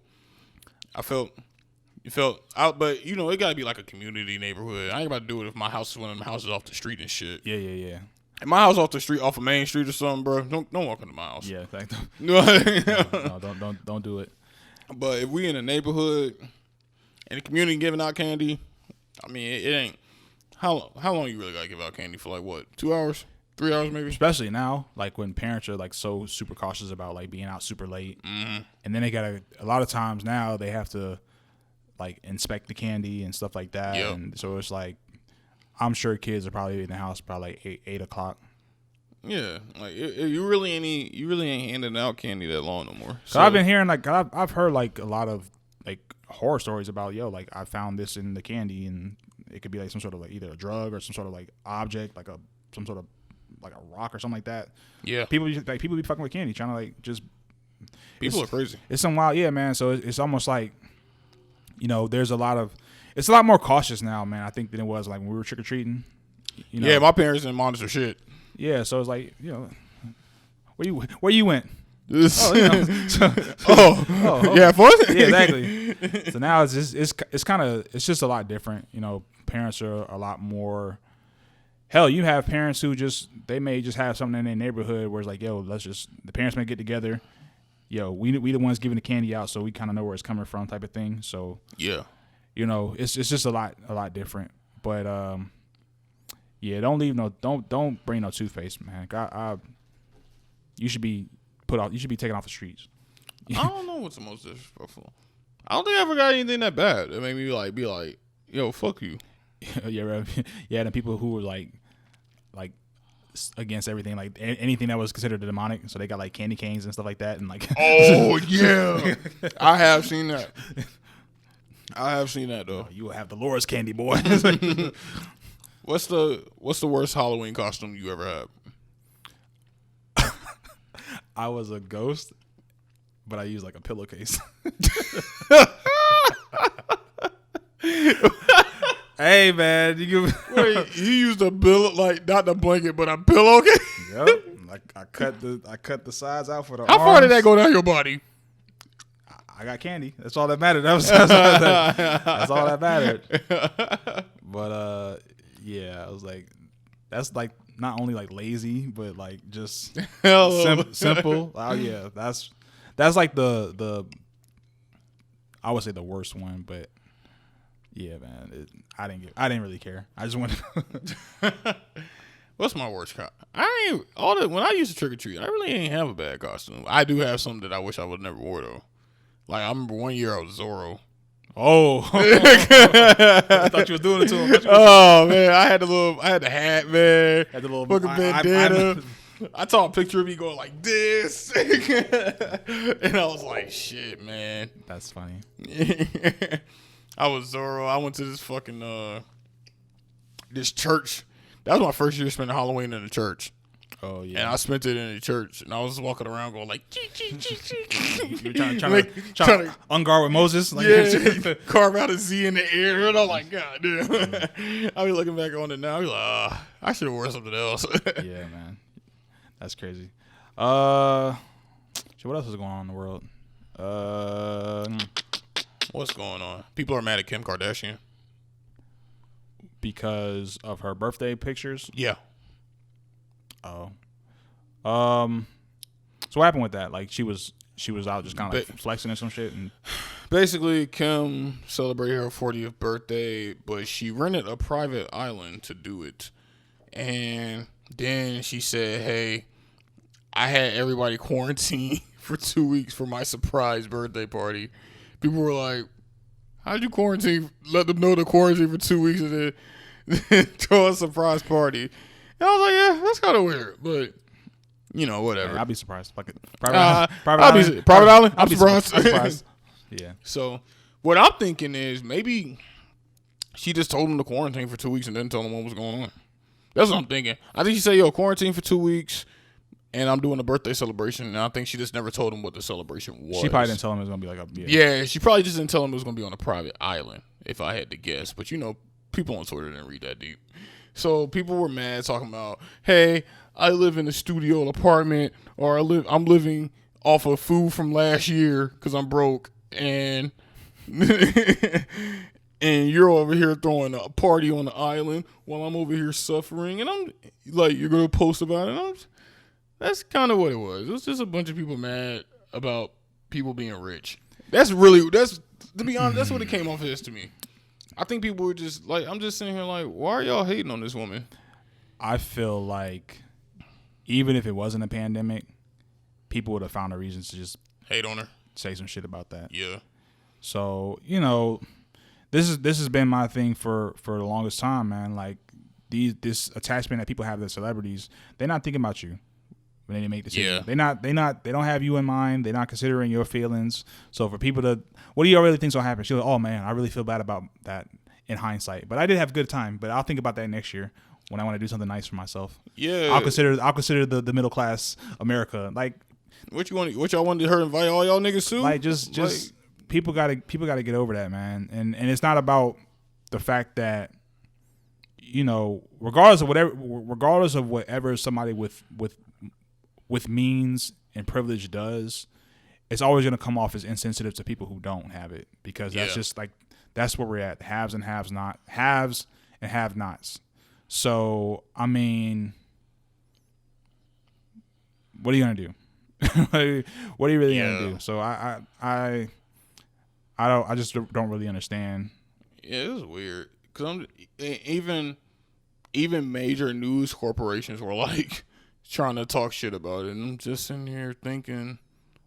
You felt out, but it gotta be like a community neighborhood. I ain't about to do it if my house is one of them houses off the street and shit. Yeah. If my house off the street, off of Main Street or something, bro, don't walk into my house. Yeah, thank you. No, don't do it. But if we in a neighborhood and the community giving out candy, I mean, it ain't. How long you really gotta give out candy for? Like what? 2 hours? 3 hours maybe? Especially now, like when parents are like so super cautious about like being out super late, and then they gotta. A lot of times now they have to like inspect the candy and stuff like that, and so it's like I'm sure kids are probably in the house probably like 8 o'clock. Yeah, like you really ain't handing out candy that long no more. So I've been hearing like I've heard like a lot of like horror stories about like I found this in the candy and it could be like some sort of like either a drug or some sort of like object like some sort of like a rock or something like that. Yeah, people be fucking with candy trying to like just. People are crazy. It's some wild, yeah, man. So it's almost like there's it's a lot more cautious now, man. I think than it was like when we were trick or treating. Yeah, my parents didn't monitor shit. Yeah, so it's like where you went. Yeah, for yeah, exactly. So now it's just a lot different. Parents are a lot more. Hell, you have parents who they may just have something in their neighborhood where it's like, the parents may get together. We the ones giving the candy out, so we kind of know where it's coming from, type of thing. So yeah, it's just a lot different. But don't bring no toothpaste, man. You should be taken off the streets. I don't know what's the most disrespectful. I don't think I ever got anything that bad. It made me be like, yo, fuck you. Yeah, the people who were like against everything, like anything that was considered demonic, so they got like candy canes and stuff like that, and like. Oh yeah, I have seen that. Though. You will have the Lord's candy, boy. What's the worst Halloween costume you ever had? I was a ghost, but I used like a pillowcase. Hey man, you used a pillow, like not the blanket, but a pillowcase. Yep. I cut the sides out for the. How far did that go down your body? I got candy. That's all that mattered. That's all that mattered. But yeah, I was like, that's like not only like lazy, but like just simple. Oh yeah, that's like the I would say the worst one, but. Yeah, man. I didn't really care. I just wanted. What's my worst costume? When I used to trick or treat, I really ain't have a bad costume. I do have something that I wish I would never wore though. Like I remember one year I was Zorro. Oh, I thought you was doing it to him. Oh man, I had the hat, man. Had the little fucking bandana. I saw a picture of me going like this, and I was like, "Shit, man." That's funny. I was Zorro. I went to this fucking this church. That was my first year spending Halloween in the church. Oh yeah. And I spent it in the church, and I was walking around going like, You were trying to unguard with Moses, like carve out a Z in the air, and I'm like, God damn. I'll be looking back on it now. I'll be like, I should have worn something else. Yeah, man, that's crazy. What else is going on in the world? What's going on? People are mad at Kim Kardashian because of her birthday pictures. Yeah. Oh. So what happened with that? Like she was out just kind of like flexing and some shit. And basically, Kim celebrated her 40th birthday, but she rented a private island to do it. And then she said, "Hey, I had everybody quarantined for 2 weeks for my surprise birthday party." People were like, "How'd you quarantine? Let them know to quarantine for 2 weeks and then throw a surprise party?" And I was like, "Yeah, that's kind of weird, but whatever." Yeah, I'd be surprised. Like private island. I'm surprised. Yeah. So what I'm thinking is maybe she just told him to quarantine for 2 weeks and didn't tell him what was going on. That's what I'm thinking. I think she said, "Yo, quarantine for 2 weeks, and I'm doing a birthday celebration." And I think she just never told him what the celebration was. She probably didn't tell him it was gonna be like a yeah. She probably just didn't tell him it was gonna be on a private island. If I had to guess, but people on Twitter didn't read that deep. So people were mad, talking about, "Hey, I live in a studio apartment, or I'm living off of food from last year because I'm broke, and and you're over here throwing a party on the island while I'm over here suffering, and I'm like, you're gonna post about it." That's kind of what it was. It was just a bunch of people mad about people being rich. To be honest, that's what it came off as to me. I think people were just like, I'm just sitting here like, why are y'all hating on this woman? I feel like even if it wasn't a pandemic, people would have found a reason to just hate on her, say some shit about that. Yeah. So this has been my thing for the longest time, man. Like this attachment that people have to celebrities, they're not thinking about you when they make decisions. Yeah. They don't have you in mind. They're not considering your feelings. So for people to, what do you really think's gonna happen? She'll like, "Oh man, I really feel bad about that in hindsight, but I did have a good time. But I'll think about that next year when I want to do something nice for myself." Yeah. I'll consider the middle class America. Like what y'all wanted her to invite all y'all niggas to? Like just like, people gotta get over that, man. And it's not about the fact that regardless of whatever somebody with means and privilege does, it's always going to come off as insensitive to people who don't have it, because that's just like, that's where we're at. Haves and have-nots. So, I mean, what are you going to do? What are you really going to do? So I just don't really understand. Yeah, it was weird. Cause even major news corporations were like trying to talk shit about it, and I'm just sitting here thinking,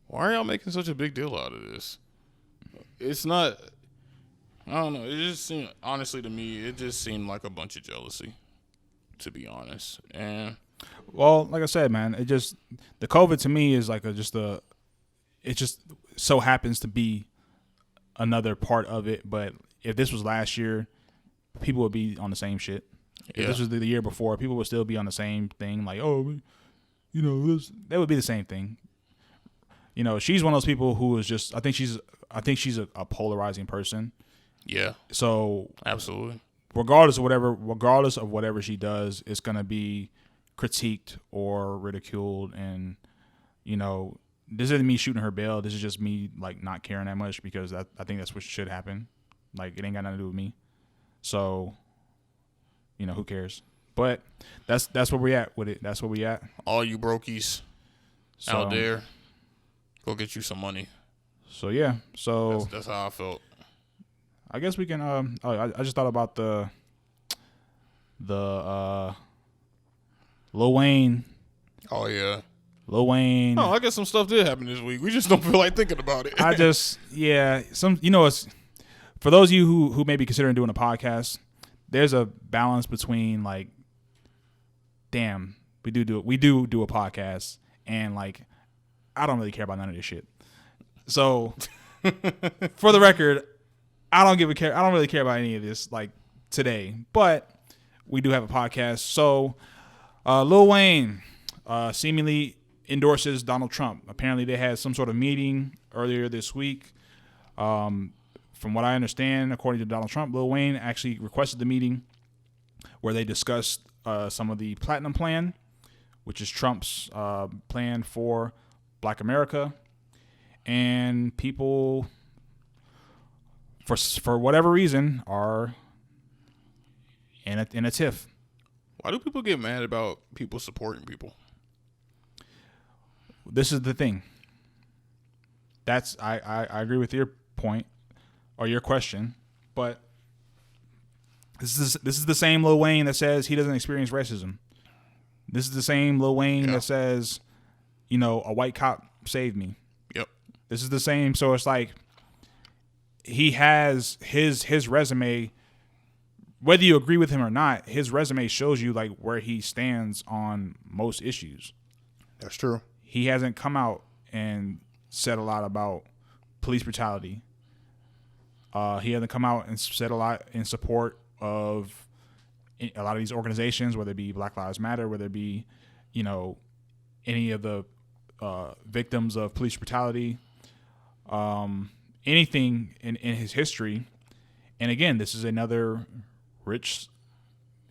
why are y'all making such a big deal out of this? It's not. I don't know. It just seemed, honestly, to me, it just seemed like a bunch of jealousy, to be honest. And well, like I said, man, the COVID to me is like it just so happens to be another part of it. But if this was last year, people would be on the same shit. If this was the year before, people would still be on the same thing. Like, oh, that would be the same thing. She's one of those people who is just. I think she's a polarizing person. Yeah. So absolutely. Regardless of whatever she does, it's gonna be critiqued or ridiculed, and this isn't me shooting her bail. This is just me like not caring that much, because I think that's what should happen. Like, it ain't got nothing to do with me. So, who cares? But that's where we at with it. That's where we at. All you brokies out there, go get you some money. So yeah. So that's how I felt. I guess we can. I just thought about the Lil Wayne. Oh yeah. Lil Wayne. Oh, I guess some stuff did happen this week. We just don't feel like thinking about it. it's for those of you who may be considering doing a podcast, there's a balance between like, damn, we do a podcast, and like, I don't really care about none of this shit. So, for the record, I don't really care about any of this like today, but we do have a podcast. So, Lil Wayne, seemingly endorses Donald Trump. Apparently, they had some sort of meeting earlier this week. From what I understand, according to Donald Trump, Lil Wayne actually requested the meeting where they discussed some of the Platinum Plan, which is Trump's plan for Black America. And people, for whatever reason, are in a tiff. Why do people get mad about people supporting people? This is the thing. That's I agree with your point or your question, but this is the same Lil Wayne that says he doesn't experience racism. This is the same Lil Wayne that says, you know, a white cop saved me. Yep. This is the same. So it's like he has his resume. Whether you agree with him or not, his resume shows you like where he stands on most issues. That's true. He hasn't come out and said a lot about police brutality. He hasn't come out and said a lot in support of a lot of these organizations, whether it be Black Lives Matter, whether it be, you know, any of the victims of police brutality, anything in his history. And again, this is another rich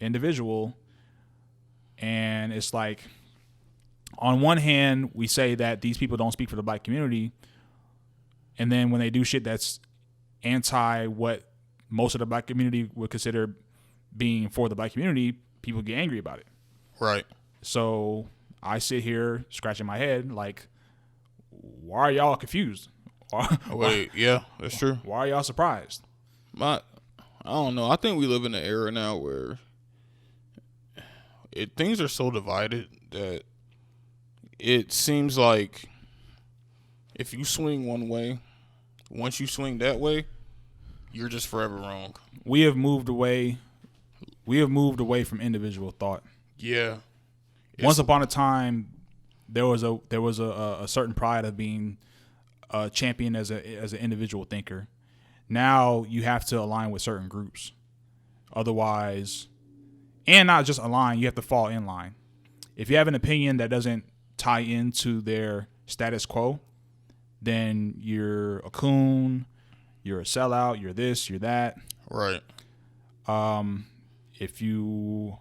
individual, and it's like, on one hand, we say that these people don't speak for the black community, and then when they do shit that's anti what most of the black community would consider being for the black community, people get angry about it. Right. So I sit here scratching my head like, why are y'all confused? Wait, yeah, that's true. Why are y'all surprised? I don't know. I think we live in an era now where things are so divided that it seems like if you swing one way, once you swing that way, you're just forever wrong. We have moved away from individual thought. Yeah. Once upon a time, there was a certain pride of being a champion as an individual thinker. Now you have to align with certain groups. Otherwise, and not just align, you have to fall in line. If you have an opinion that doesn't tie into their status quo, then you're a coon, you're a sellout, you're this, you're that. Right. If in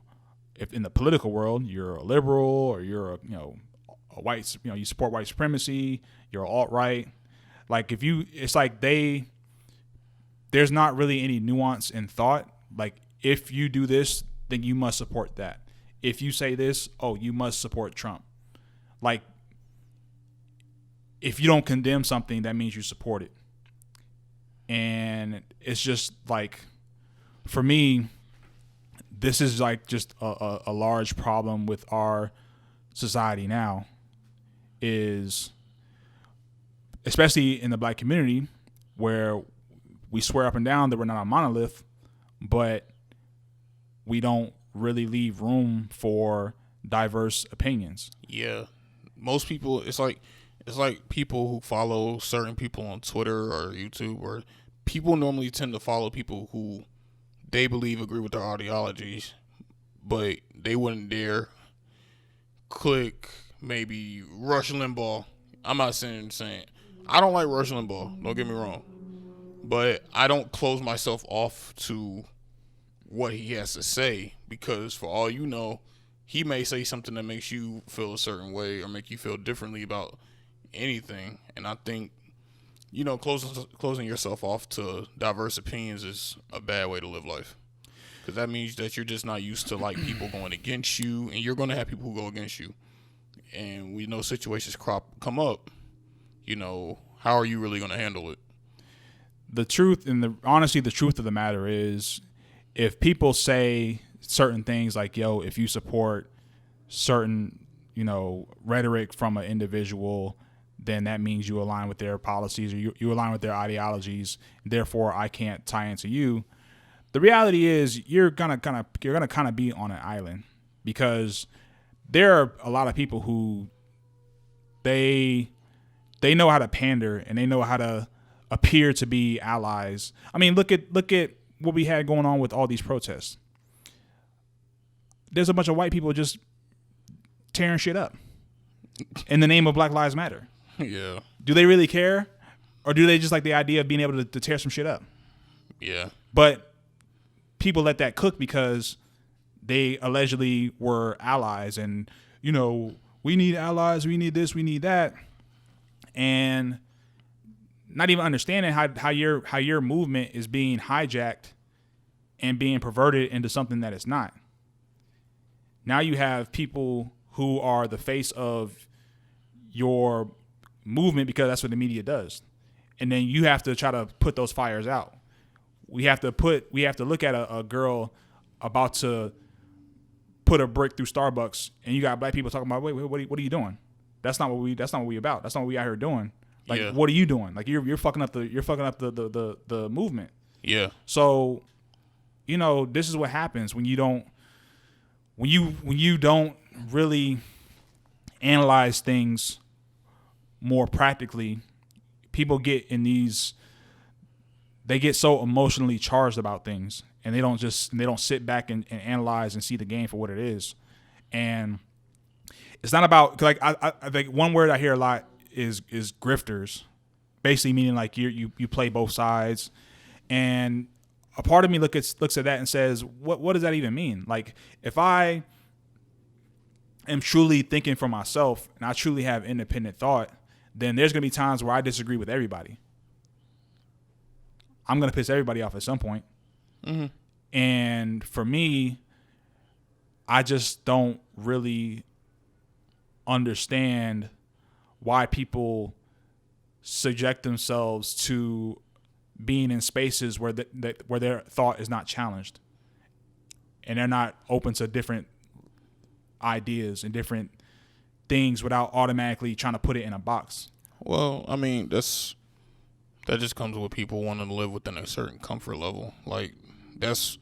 the political world you're a liberal or you're a white, you support white supremacy, you're alt-right. Like it's like there's not really any nuance in thought. Like if you do this, then you must support that. If you say this, you must support Trump. Like if you don't condemn something, that means you support it. And it's just like, for me, this is like just a large problem with our society now, is especially in the black community, where we swear up and down that we're not a monolith, but we don't really leave room for diverse opinions. Yeah. Most people, it's like people who follow certain people on Twitter or YouTube, or people normally tend to follow people who they believe agree with their ideologies, but they wouldn't dare click maybe Rush Limbaugh. I'm not saying I don't like Rush Limbaugh, don't get me wrong, but I don't close myself off to what he has to say, because for all you know, he may say something that makes you feel a certain way or make you feel differently about anything. And I think, closing yourself off to diverse opinions is a bad way to live life, because that means that you're just not used to like people going against you, and you're going to have people who go against you. And we know situations come up, how are you really going to handle it? The truth the truth of the matter is, if people say certain things like, if you support certain, rhetoric from an individual, then that means you align with their policies, or you align with their ideologies. Therefore, I can't tie into you. The reality is you're gonna kind of be on an island, because there are a lot of people who they know how to pander, and they know how to appear to be allies. I mean, look at what we had going on with all these protests. There's a bunch of white people just tearing shit up in the name of Black Lives Matter. Yeah. Do they really care? Or do they just like the idea of being able to tear some shit up? Yeah. But people let that cook because they allegedly were allies and, you know, we need allies, we need this, we need that. And not even understanding how your movement is being hijacked and being perverted into something that it's not. Now you have people who are the face of your movement because that's what the media does. And then you have to try to put those fires out. We have to look at a girl about to put a brick through Starbucks, and you got black people talking about, wait, what are you doing? That's not what we about. That's not what we out here doing. Like, yeah. What are you doing? Like, you're fucking up the movement. Yeah. So, you know, this is what happens when you don't really analyze things more practically. People get they get so emotionally charged about things, and they don't sit back and analyze and see the game for what it is. And it's not about, like, I think one word I hear a lot is grifters, basically meaning like you play both sides. And a part of me looks at that and says, what does that even mean? Like, if I am truly thinking for myself and I truly have independent thought, then there's going to be times where I disagree with everybody. I'm going to piss everybody off at some point. Mm-hmm. And for me, I just don't really understand why people subject themselves to being in spaces where where their thought is not challenged, and they're not open to different ideas and different things without automatically trying to put it in a box. Well, I mean, that just comes with people wanting to live within a certain comfort level. Like, that's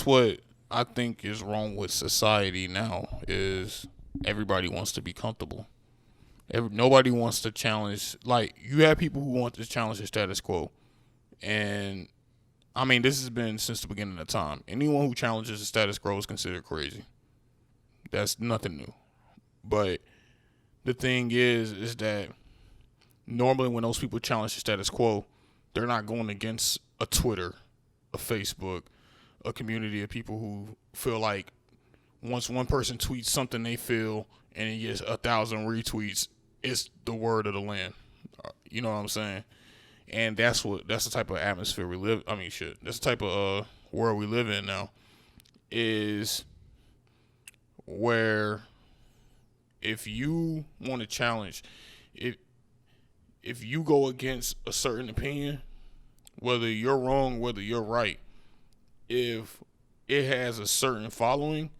what I think is wrong with society now, is everybody wants to be comfortable. Nobody wants to challenge. Like, you have people who want to challenge the status quo. And, I mean, this has been since the beginning of time. Anyone who challenges the status quo is considered crazy. That's nothing new. But the thing is that normally when those people challenge the status quo, they're not going against a Twitter, a Facebook, a community of people who feel like once one person tweets something they feel and it gets 1,000 retweets, it's the word of the land. You know what I'm saying? And that's the type of atmosphere we live. I mean, shit. That's the type of world we live in now. Is where if you want to challenge, if you go against a certain opinion, whether you're wrong, whether you're right, if it has a certain following,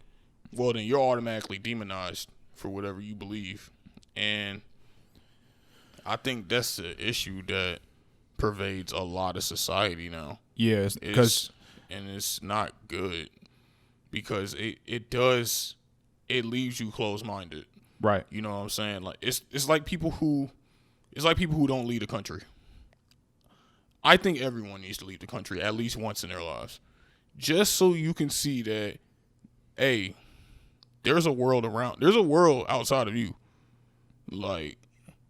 well, then you're automatically demonized for whatever you believe. And I think that's the issue that pervades a lot of society now. Yeah, and it's not good, because it leaves you closed-minded. Right. You know what I'm saying? Like, it's like people who don't leave the country. I think everyone needs to leave the country at least once in their lives, just so you can see that, hey, there's a world outside of you. Like,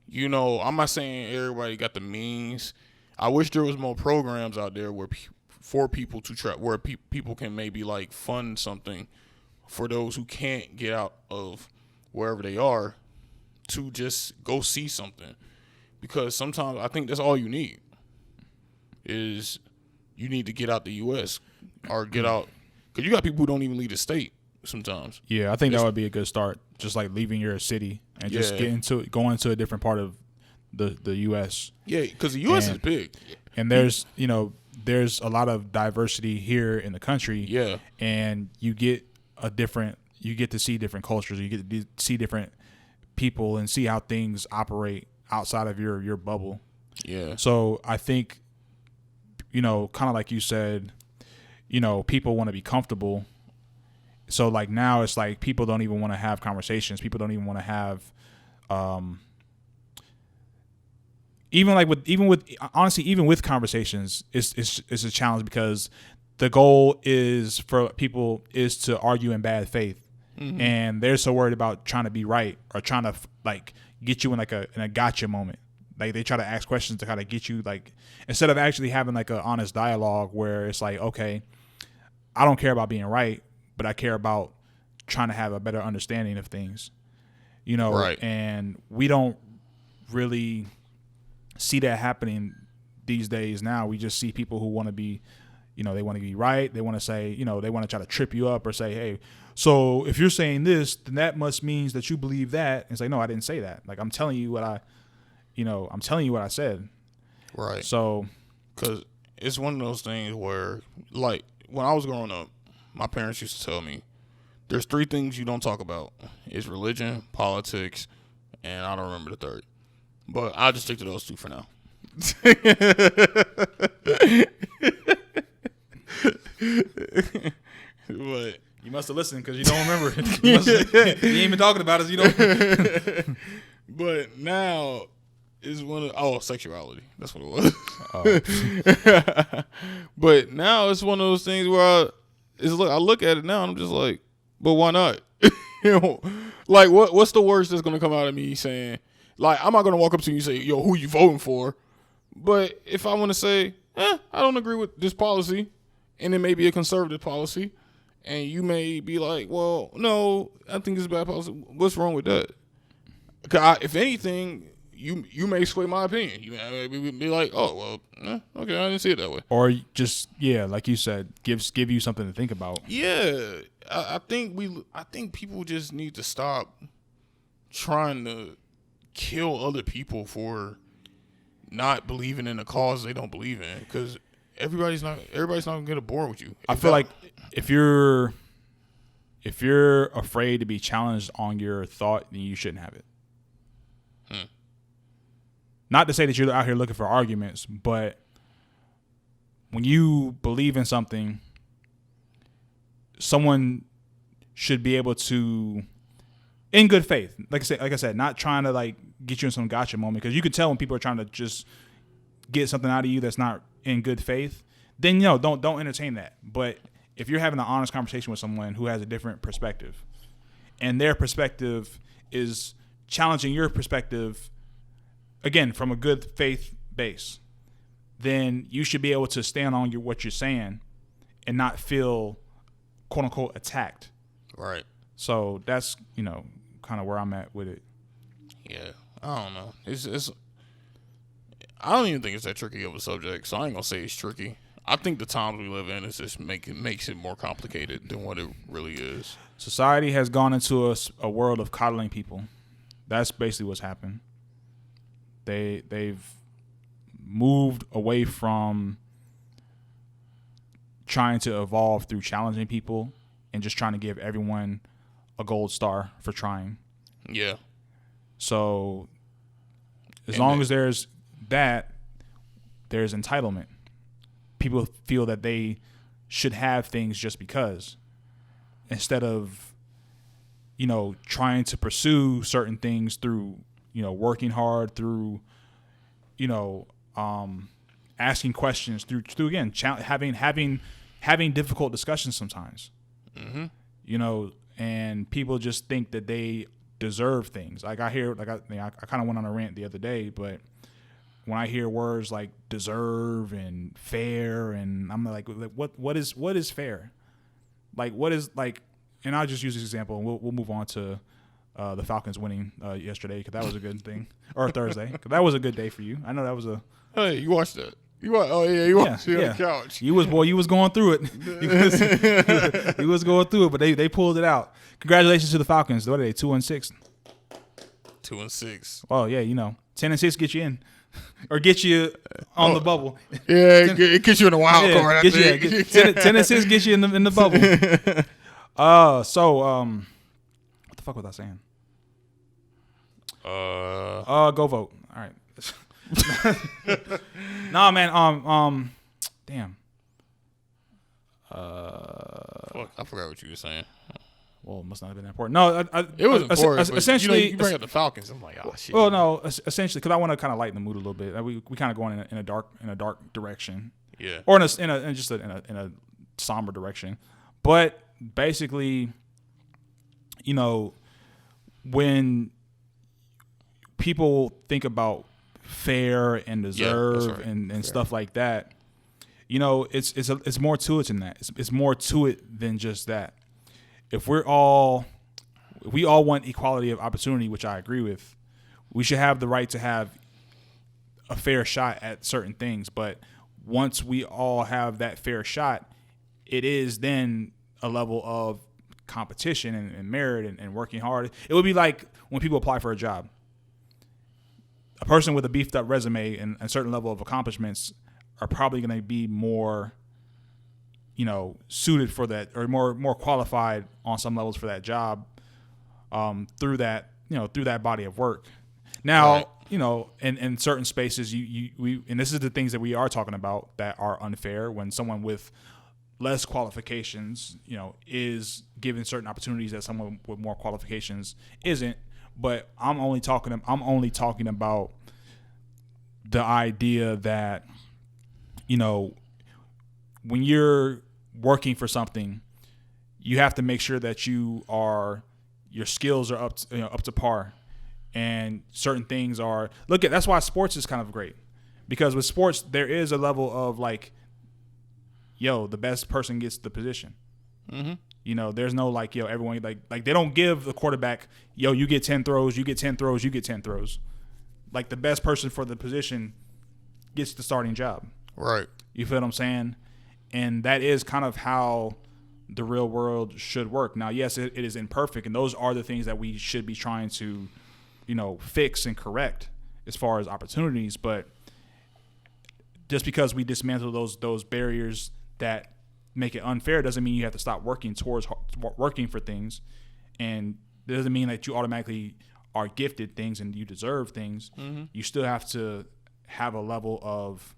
you know, I'm not saying everybody got the means. I wish there was more programs out there where for people to try, where people can maybe like fund something for those who can't get out of wherever they are to just go see something. Because sometimes I think that's all you need, is you need to get out the U.S. or get out, because you got people who don't even leave the state sometimes. Yeah, I think that would be a good start. Just like leaving your city and just going to a different part of the U.S. Yeah, because the U.S. is big. And there's a lot of diversity here in the country. Yeah. And you get to see different cultures. You get to see different people and see how things operate outside of your bubble. Yeah. So I think, kind of like you said, people want to be comfortable. So like now it's like people don't even want to have conversations. People don't even want to have, even with conversations, it's a challenge, because the goal is for people is to argue in bad faith. and they're so worried about trying to be right or trying to like get you in like a gotcha moment. Like they try to ask questions to kind of get you like, instead of actually having like an honest dialogue where it's like, okay, I don't care about being right, but I care about trying to have a better understanding of things, you know. Right. And we don't really see that happening these days. Now we just see people who want to be, you know, they want to be right. They want to say, you know, they want to try to trip you up or say, hey, so if you're saying this, then that must means that you believe that. And it's like, no, I didn't say that. Like, I'm telling you what I said. Right. So, because it's one of those things where, like, when I was growing up, my parents used to tell me, there's 3 things you don't talk about. It's religion, politics, and I don't remember the third. But I'll just stick to those 2 for now. But you must have listened because you don't remember it. You ain't even talking about it. You don't. But now is one of sexuality. That's what it was. But now it's one of those things where I look at it now and I'm just like, but why not? You know, like what's the worst that's gonna come out of me saying, like, I'm not gonna walk up to you and say, yo, who you voting for? But if I want to say, I don't agree with this policy, and it may be a conservative policy, and you may be like, well, no, I think it's a bad policy. What's wrong with that? 'Cause if anything, you may sway my opinion. You may be like, oh, well, okay, I didn't see it that way. Or just, like you said, give you something to think about. Yeah, I think people just need to stop trying to kill other people for not believing in a cause they don't believe in, because everybody's not gonna get bored with you. I feel like if you're afraid to be challenged on your thought, then you shouldn't have it. Not to say that you're out here looking for arguments, but when you believe in something, someone should be able to, in good faith, like I said, not trying to like get you in some gotcha moment, because you can tell when people are trying to just get something out of you that's not in good faith. Then don't entertain that. But if you're having an honest conversation with someone who has a different perspective, and their perspective is challenging your perspective, again, from a good faith base, then you should be able to stand on what you're saying and not feel, quote unquote, attacked. Right. So that's, kind of where I'm at with it. Yeah. I don't know. I don't even think it's that tricky of a subject, so I ain't gonna say it's tricky. I think the times we live in is just makes it more complicated than what it really is. Society has gone into a world of coddling people. That's basically what's happened. They've moved away from trying to evolve through challenging people and just trying to give everyone a gold star for trying. Yeah. So as long as there's that, there's entitlement. People feel that they should have things just because, instead of, trying to pursue certain things through, working hard, through, asking questions, through again, having difficult discussions sometimes. Mm-hmm. And people just think that they deserve things. Like I hear, I kind of went on a rant the other day, but when I hear words like deserve and fair, and I'm like what is fair? Like what is like? And I'll just use this example, and we'll move on to the Falcons winning yesterday, because that was a good thing, or Thursday, because that was a good day for you. I know that was a. Hey, you watched that? You watched it on the couch. You was going through it. He was going through it, but they pulled it out. Congratulations to the Falcons. What are they? 2-6. 2-6. Well, yeah, 10-6 get you in, or get you on the bubble. Yeah, it gets you in the wild card. I think. 10-6 gets you in the bubble. What the fuck was I saying? Go vote. All right. Nah, man. Damn. Fuck, I forgot what you were saying. Well, it must not have been that important. No, it was important. Essentially, you bring up the Falcons. I'm like, oh shit. Well, no, essentially, because I want to kind of lighten the mood a little bit. We kind of going in a dark direction. Yeah. Or in a somber direction. But basically, you know, when people think about fair and deserve and stuff like that, you know, it's more to it than that. It's more to it than just that. If we all want equality of opportunity, which I agree with, we should have the right to have a fair shot at certain things. But once we all have that fair shot, it is then a level of competition and merit and working hard. It would be like when people apply for a job. A person with a beefed up resume and a certain level of accomplishments are probably going to be more, you know, suited for that, or more qualified on some levels for that job, through that body of work. Now, right. You know, in certain spaces, we and this is the things that we are talking about that are unfair when someone with less qualifications, you know, is given certain opportunities that someone with more qualifications isn't. But I'm only talking about the idea that, you know, when you're working for something, you have to make sure that your skills are up to par, and certain things are. That's why sports is kind of great, because with sports there is a level of like, the best person gets the position. Mm-hmm. You know, there's no like, everyone like they don't give the quarterback, you get 10 throws, you get 10 throws, you get 10 throws. Like the best person for the position gets the starting job. Right. You feel what I'm saying? And that is kind of how the real world should work. Now, yes, it is imperfect, and those are the things that we should be trying to, fix and correct as far as opportunities. But just because we dismantle those barriers that make it unfair doesn't mean you have to stop working towards working for things, and it doesn't mean that you automatically are gifted things and you deserve things. Mm-hmm. You still have to have a level of,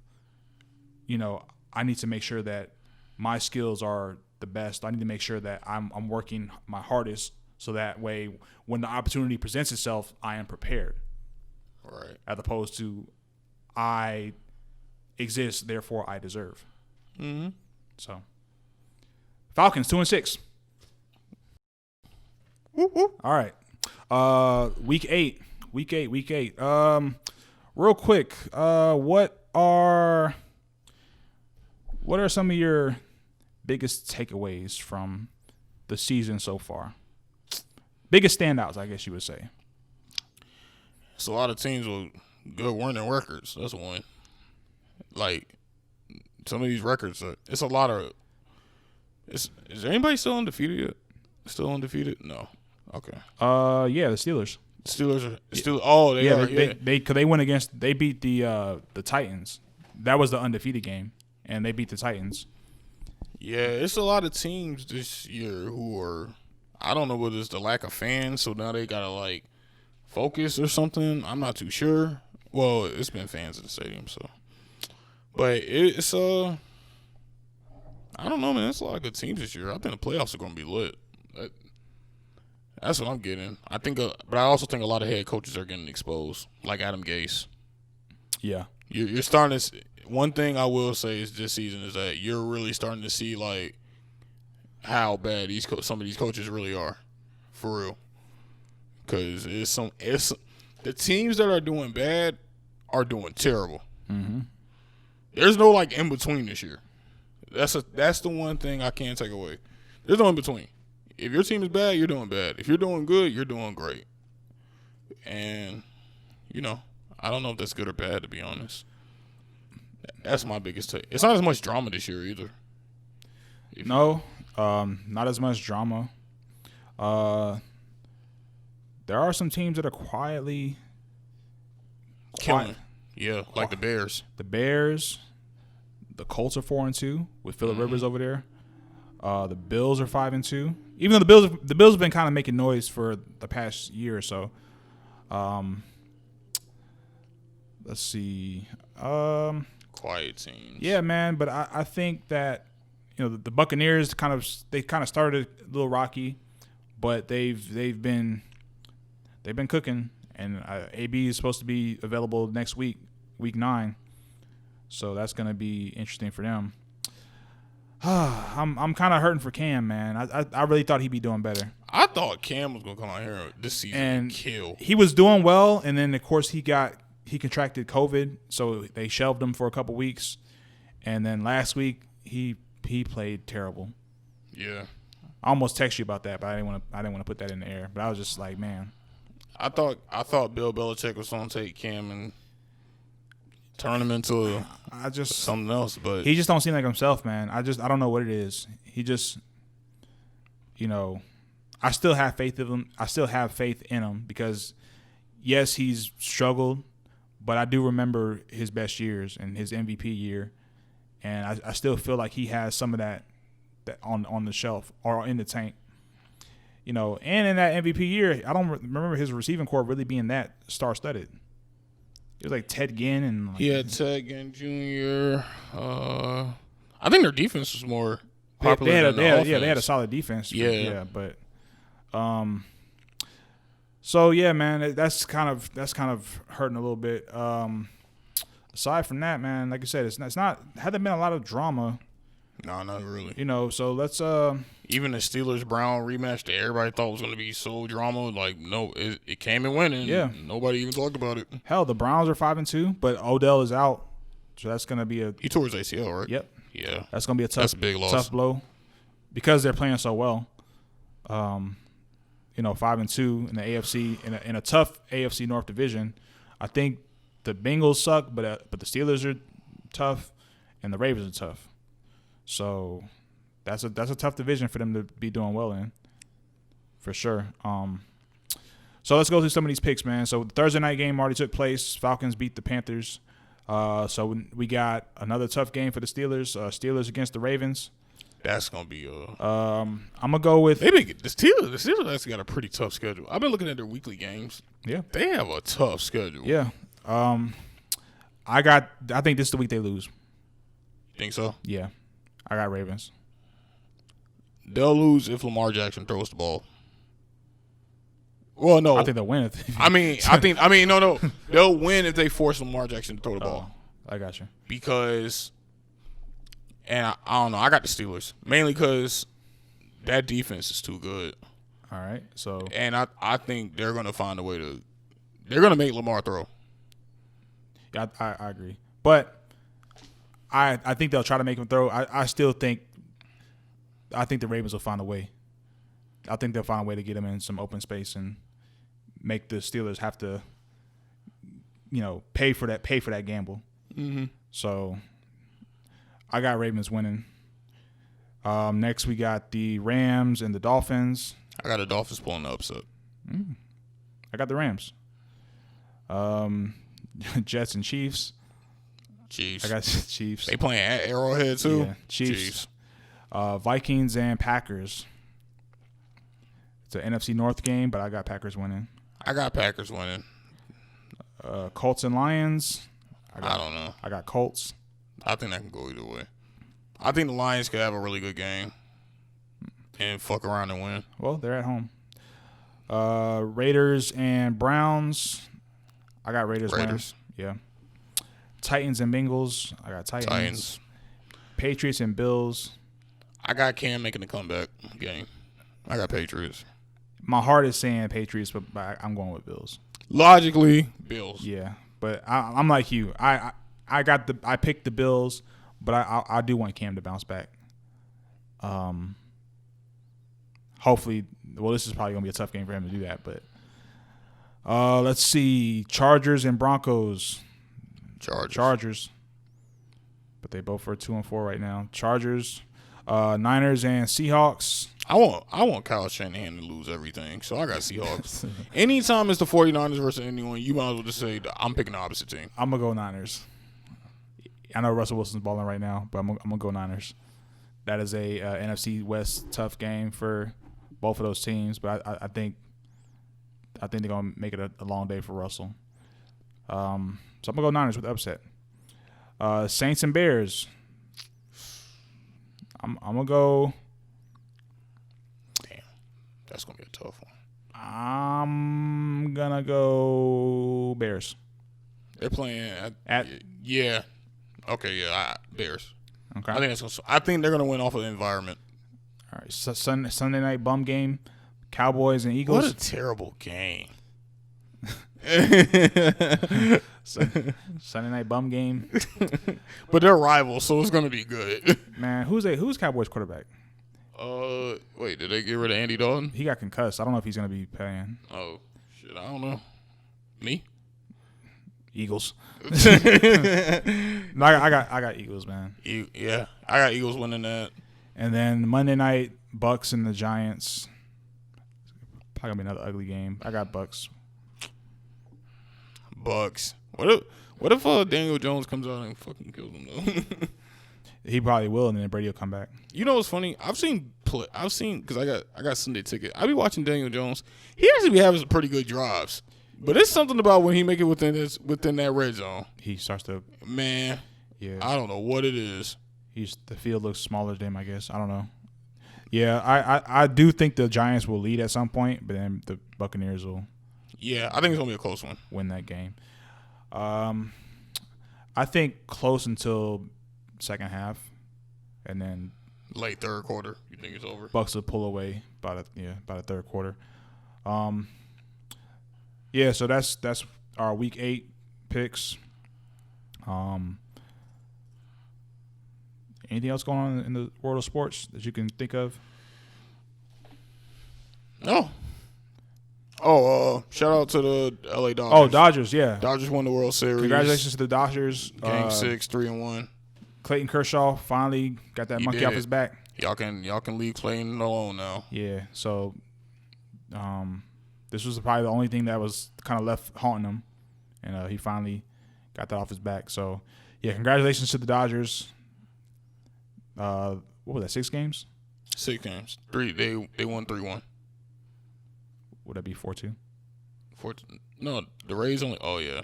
I need to make sure that my skills are the best. I need to make sure that I'm working my hardest, so that way when the opportunity presents itself, I am prepared. Right. As opposed to I exist, therefore I deserve. Mm-hmm. So Falcons 2-6. Woo-hoo. All right. Week 8. Real quick, what are some of your biggest takeaways from the season so far? Biggest standouts, I guess you would say. It's a lot of teams with good winning records. That's one. Like, some of these records, it's a lot of. Is anybody still undefeated yet? Still undefeated? No. Okay. Yeah, the Steelers. Steelers are still. Oh, they are. They went against. They beat the Titans. That was the undefeated game, and they beat the Titans. Yeah, it's a lot of teams this year who are. I don't know whether it's the lack of fans, so now they gotta like focus or something. I'm not too sure. Well, it's been fans in the stadium, so. But it's I don't know, man. It's a lot of good teams this year. I think the playoffs are gonna be lit. That's what I'm getting. But I also think a lot of head coaches are getting exposed, like Adam Gase. Yeah, you're starting to. One thing I will say is this season is that you're really starting to see like how bad some of these coaches really are, for real. Because the teams that are doing bad are doing terrible. Mm-hmm. There's no like in between this year. That's the one thing I can't take away. There's no in between. If your team is bad, you're doing bad. If you're doing good, you're doing great. And I don't know if that's good or bad, to be honest. That's my biggest take. It's not as much drama this year either. No, not as much drama. There are some teams that are quietly killing. Yeah, like the Bears. The Bears. The Colts are 4-2 with Phillip Rivers over there. The Bills are 5-2. Even though the Bills have been kind of making noise for the past year or so. Let's see. Quiet teams. Yeah, man. But I think that the Buccaneers kind of started a little rocky, but they've been cooking, and AB is supposed to be available next week, week 9. So that's going to be interesting for them. I'm kind of hurting for Cam, man. I really thought he'd be doing better. I thought Cam was gonna come out here this season and kill. He was doing well, and then of course he contracted COVID, so they shelved him for a couple weeks, and then last week he played terrible. Yeah, I almost texted you about that, but I didn't want to put that in the air. But I was just like, man, I thought Bill Belichick was gonna take Cam and turn him into something else, but he just don't seem like himself, man. I don't know what it is. He just, I still have faith in him. I still have faith in him because, yes, he's struggled, but I do remember his best years and his MVP year, and I still feel like he has some of that on the shelf or in the tank. And in that MVP year, I don't remember his receiving core really being that star-studded. It was like Ted Ginn and he had Ted Ginn Jr. I think their defense was more popular than the offense. Yeah, they had a solid defense. Yeah, but so yeah, man, that's kind of hurting a little bit. Aside from that, man, like I said, it's not hasn't been a lot of drama. No, not really. So let's even the Steelers Brown rematch that everybody thought was going to be so drama, like no, it came and went, and nobody even talked about it. Hell, the Browns are 5-2, but Odell is out, so that's going to be he tore his ACL, right? Yep. Yeah, that's going to be that's a big loss. Tough blow because they're playing so well. 5-2 in the AFC in a tough AFC North division. I think the Bengals suck, but the Steelers are tough, and the Ravens are tough. So that's a tough division for them to be doing well in, for sure. So let's go through some of these picks, man. So the Thursday night game already took place. Falcons beat the Panthers. So we got another tough game for the Steelers. Steelers against the Ravens. That's gonna be I'm gonna go with the Steelers. The Steelers actually got a pretty tough schedule. I've been looking at their weekly games. Yeah, they have a tough schedule. Yeah. I think this is the week they lose. You think so? Yeah. I got Ravens. They'll lose if Lamar Jackson throws the ball. Well, no. I think they'll win. No. They'll win if they force Lamar Jackson to throw the ball. I got you. Because, and I don't know, I got the Steelers. Mainly because that defense is too good. All right. So. And I think they're going to find a way to, they're going to make Lamar throw. Yeah, I agree. But I think they'll try to make him throw. I think the Ravens will find a way. I think they'll find a way to get him in some open space and make the Steelers have to, pay for that gamble. Mm-hmm. So I got Ravens winning. Next we got the Rams and the Dolphins. I got the Dolphins pulling the upset. I got the Rams. Jets and Chiefs. Chiefs. I got Chiefs. They playing at Arrowhead too? Yeah, Chiefs. Vikings and Packers. It's an NFC North game, but I got Packers winning. I got Packers winning. Colts and Lions. I don't know. I got Colts. I think that can go either way. I think the Lions could have a really good game and fuck around and win. Well, they're at home. Raiders and Browns. I got Raiders winning. Yeah. Titans and Bengals. I got Titans. Patriots and Bills. I got Cam making the comeback game. I got Patriots. My heart is saying Patriots, but I'm going with Bills. Logically, Bills. Yeah, but I'm like you. I picked the Bills, but I do want Cam to bounce back. Hopefully, well, this is probably gonna be a tough game for him to do that. But let's see, Chargers and Broncos. Chargers. But they both are 2-4 right now. Chargers, Niners and Seahawks. I want Kyle Shanahan to lose everything, so I got Seahawks. Anytime it's the 49ers versus anyone, you might as well just say I'm picking the opposite team. I'm gonna go Niners. I know Russell Wilson's balling right now, but I'm gonna go Niners. That is a NFC West tough game for both of those teams, but I think they're gonna make it a long day for Russell. So I'm gonna go Niners with the upset. Saints and Bears. I'm gonna go. Damn, that's gonna be a tough one. I'm gonna go Bears. They're playing at yeah. Okay, yeah, Bears. Okay. I think they're gonna win off of the environment. All right, so Sunday night bum game. Cowboys and Eagles. What a terrible game. Sunday night bum game. But they're rivals, so it's gonna be good. Man, who's Cowboys quarterback? Wait, did they get rid of Andy Dalton? He got concussed. I don't know if he's gonna be playing. Oh shit, I don't know. Me? Eagles. No, I got Eagles, man. Yeah, I got Eagles winning that. And then Monday night, Bucks and the Giants. Probably gonna be another ugly game. I got Bucks. Bucks. What if Daniel Jones comes out and fucking kills him though? He probably will, and then Brady will come back. You know what's funny? I've seen because I got Sunday ticket. I be watching Daniel Jones. He actually be having some pretty good drives, but it's something about when he make it within that red zone. He starts to I don't know what it is. The field looks smaller to him, I guess. I don't know. Yeah, I do think the Giants will lead at some point, but then the Buccaneers will. Yeah, I think it's gonna be a close one. Win that game. I think close until second half, and then late third quarter. You think it's over? Bucks will pull away by the third quarter. Yeah, so that's our week 8 picks. Anything else going on in the world of sports that you can think of? No. Shout out to the LA Dodgers. Oh, Dodgers, yeah. Dodgers won the World Series. Congratulations to the Dodgers. Game 6, 3-1. Clayton Kershaw finally got that monkey off his back. Y'all can leave Clayton alone now. Yeah, so this was probably the only thing that was kind of left haunting him, and he finally got that off his back. So, yeah, congratulations to the Dodgers. What was that, 6 games? 6 games. 3. They won 3-1. Would that be 4-2? No, the Rays only. Oh yeah.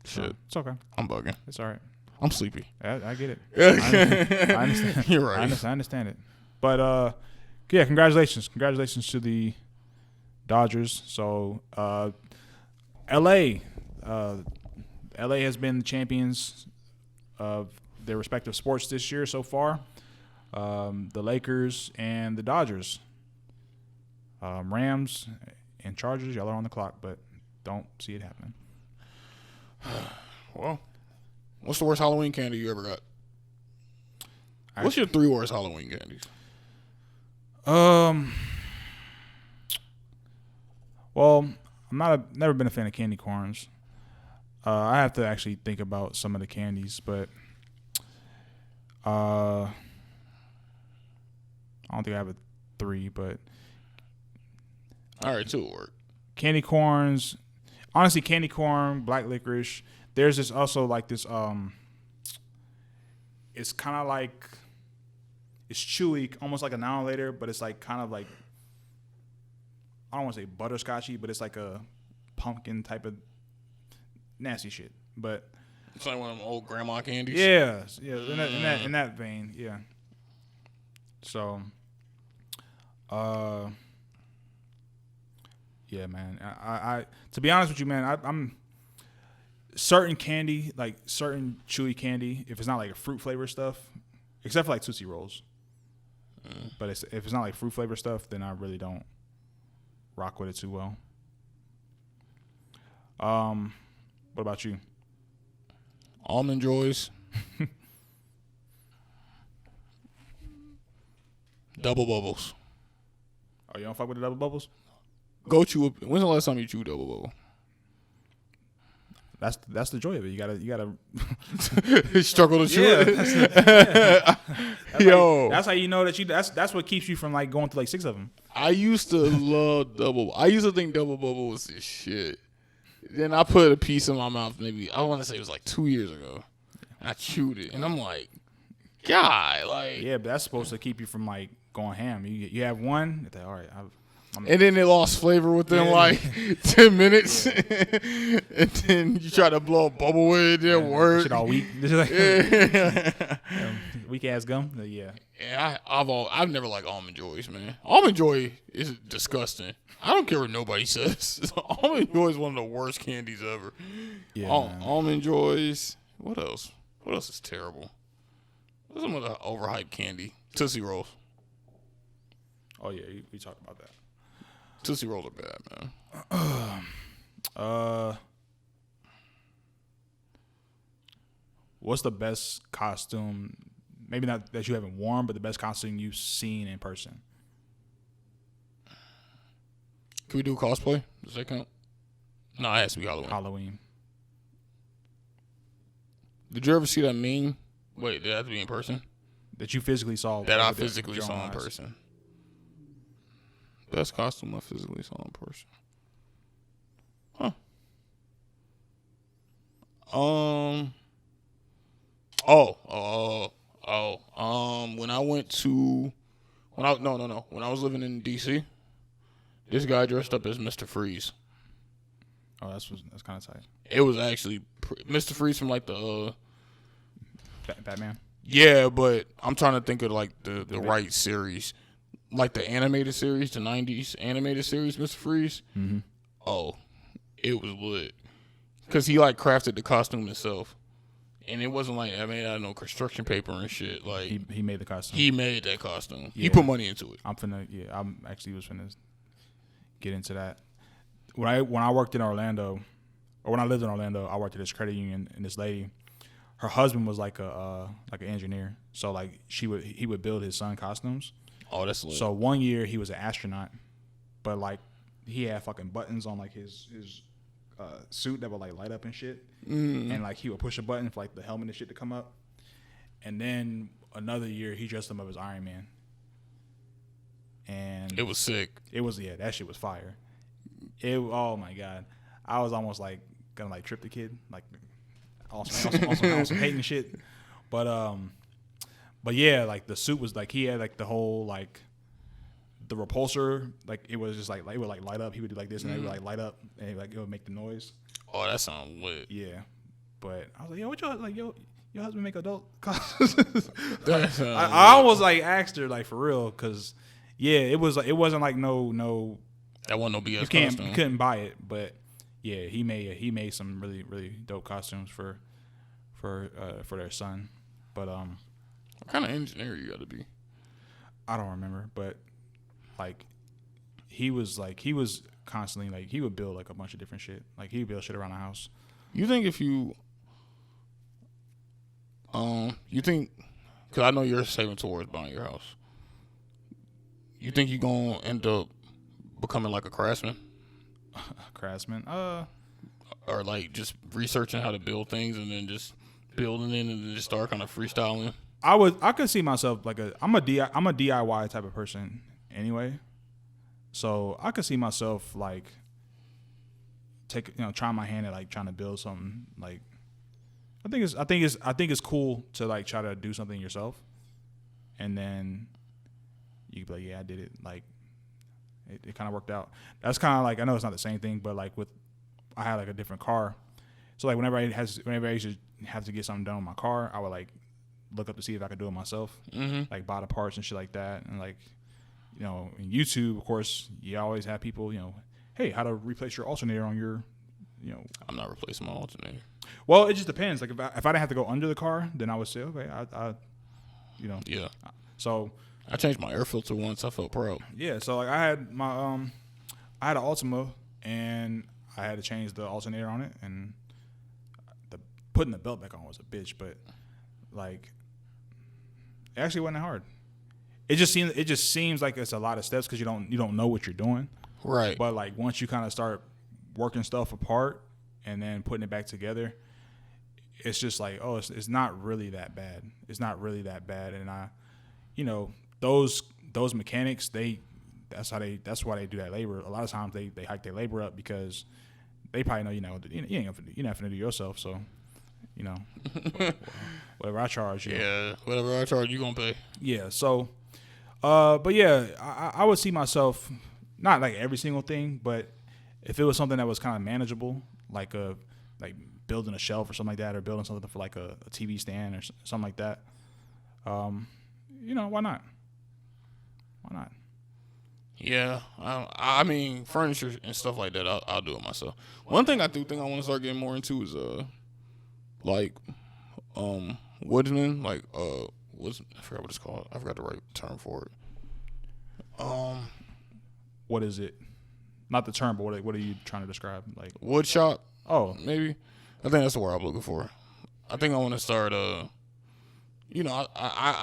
Shit. Oh, it's okay. I'm bugging. It's all right. I'm sleepy. I get it. I understand. You're right. I understand it. But yeah, congratulations. Congratulations to the Dodgers. So LA has been the champions of their respective sports this year so far. The Lakers and the Dodgers. Rams and Chargers, y'all are on the clock, but don't see it happening. Well, what's the worst Halloween candy you ever got? What's your 3 worst Halloween candies? Well, never been a fan of candy corns. I have to actually think about some of the candies, but I don't think I have a 3, but all right, 2 will work. Candy corns, honestly, candy corn, black licorice. There's this also like this. It's kind of like it's chewy, almost like an hour later, but it's like kind of like I don't want to say butterscotchy, but it's like a pumpkin type of nasty shit. But it's like one of them old grandma candies. Yeah, in that vein, yeah. So, yeah, man. I to be honest with you, man, I'm certain candy, like certain chewy candy, if it's not like a fruit flavor stuff, except for like Tootsie Rolls. But if it's not like fruit flavor stuff, then I really don't rock with it too well. What about you? Almond Joys. Double Bubbles. Oh, you don't fuck with the Double Bubbles? Go chew. When's the last time you chewed Double Bubble? That's the joy of it. You gotta struggle to chew it. That's how you know that that's what keeps you from like going through like 6 of them. I used to love I used to think Double Bubble was this shit. Then I put a piece in my mouth. Maybe I want to say it was like 2 years ago. And I chewed it, and I'm like, God, like. Yeah, but that's supposed to keep you from like going ham. You have one. All right. And then it lost flavor within like 10 minutes. And then you try to blow a bubble with it, it didn't work. Shit all weak. Weak ass gum. Yeah. Yeah, I've never liked Almond Joys, man. Almond Joy is disgusting. I don't care what nobody says. Almond Joy is one of the worst candies ever. Yeah. Almond Joys. What else? What else is terrible? What's some of the overhyped candy? Tootsie Rolls. Oh yeah, we talked about that. Tootsie Rolls are bad, man. What's the best costume? Maybe not that you haven't worn, but the best costume you've seen in person. Can we do cosplay? Does that count? No, it has to be Halloween. Did you ever see that meme? Wait, did that have to be in person? That you physically saw? That I physically saw in person. Best costume I physically saw in person. Huh. When I went to, when I was living in DC, this guy dressed up as Mr. Freeze. Oh, that's kind of tight. It was actually Mr. Freeze from like the Batman. Yeah, but I'm trying to think of like the right series, like the animated series, the '90s animated series, Mr. Freeze. Mm-hmm. Oh, it was lit because he like crafted the costume himself, and it wasn't like I made out of no construction paper and shit. Like he made the costume. He made that costume. Yeah. He put money into it. I'm actually was finna get into that. When I worked in Orlando, or when I lived in Orlando, I worked at this credit union, and this lady, her husband was like an engineer, so like he would build his son costumes. Oh, that's lit. So one year he was an astronaut, but like he had fucking buttons on like his suit that would like light up and shit, and like he would push a button for like the helmet and shit to come up. And then another year he dressed him up as Iron Man, and it was sick. It was that shit was fire. Oh my god, I was almost like gonna like trip the kid, like on some hating shit, but yeah, like the suit was like he had like the whole like the repulsor, like it was just like it would like light up. He would do like this and it would like light up and it would make the noise. Oh, that sounds lit. Yeah, but I was like, yo, what y'all like, your husband make adult costumes? I almost like asked her like for real, cause yeah, it wasn't like no. That wasn't no BS costume. You couldn't buy it, but yeah, he made some really really dope costumes for their son. But what kind of engineer you got to be? I don't remember, but like he was constantly like he would build like a bunch of different shit. Like he would build shit around the house. You think if you think, because I know you're saving towards buying your house, you think you're gonna end up becoming like a craftsman? Craftsman? Or like just researching how to build things and then just building it and then just start kind of freestyling? I could see myself like I'm a DIY type of person anyway. So I could see myself like trying my hand at like trying to build something. Like I think it's cool to like try to do something yourself, and then you can be like, yeah, I did it. Like it kind of worked out. That's kind of like, I know it's not the same thing, but like I had like a different car, so like whenever I used to have to get something done with my car, I would like look up to see if I could do it myself, like buy the parts and shit like that, and like in YouTube, of course, you always have people, hey, how to replace your alternator on your, I'm not replacing my alternator. Well, it just depends. Like if I didn't have to go under the car, then I would say, okay, Yeah. So I changed my air filter once. I felt proud. Yeah. So like I had my I had an Altima and I had to change the alternator on it, and putting the belt back on was a bitch, but like it actually wasn't that hard. It just seems like it's a lot of steps because you don't know what you're doing. Right. But like once you kind of start working stuff apart and then putting it back together, it's just like, oh, it's not really that bad. It's not really that bad. And those mechanics, that's why they do that labor. A lot of times they hike their labor up because they probably know, you're not gonna do yourself, so whatever I charge. Yeah, whatever I charge, you gonna pay. Yeah. So, but yeah, I would see myself not like every single thing, but if it was something that was kind of manageable, like building a shelf or something like that, or building something for like a TV stand or something like that, why not? Why not? Yeah, I mean, furniture and stuff like that, I'll do it myself. One thing I do think I want to start getting more into is woodsman, like I forgot what it's called. I forgot the right term for it. What is it? Not the term, but what are you trying to describe? Like wood shop. Oh, Maybe. I think that's the word I'm looking for. I think I want to start. I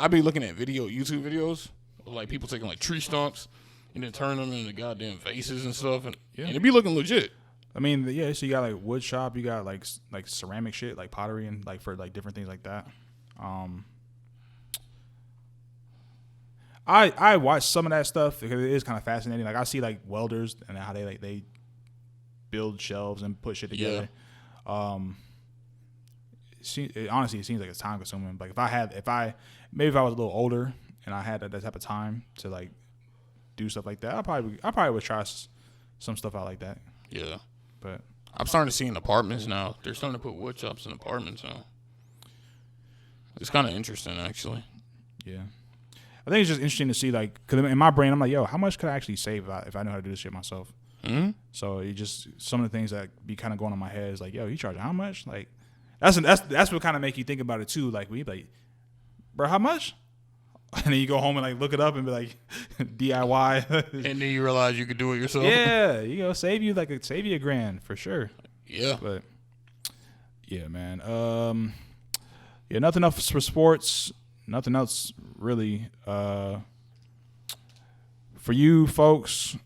be looking at YouTube videos of like people taking like tree stumps and then turn them into goddamn vases and stuff, and it be looking legit. I mean, yeah. So you got like wood shop, you got like ceramic shit, like pottery, and like for like different things like that. I watch some of that stuff because it is kind of fascinating. Like I see like welders and how they build shelves and put shit together. Yeah. Honestly, it seems like it's time consuming. Like if I was a little older and I had that type of time to like do stuff like that, I probably would try some stuff out like that. Yeah. But I'm starting to see in apartments now. They're starting to put wood shops in apartments now. It's kind of interesting, actually. Yeah. I think it's just interesting to see, like, because in my brain, I'm like, yo, how much could I actually save if I know how to do this shit myself? Mm-hmm. So it just, some of the things that be kind of going on my head is like, yo, you charging how much? Like, that's what kind of make you think about it too. Like, we like, bro, how much? And then you go home and like look it up and be like, DIY. And then you realize you could do it yourself. Yeah, save you $1,000 for sure. Yeah. But yeah, man. Yeah, nothing else for sports. Nothing else really. For you folks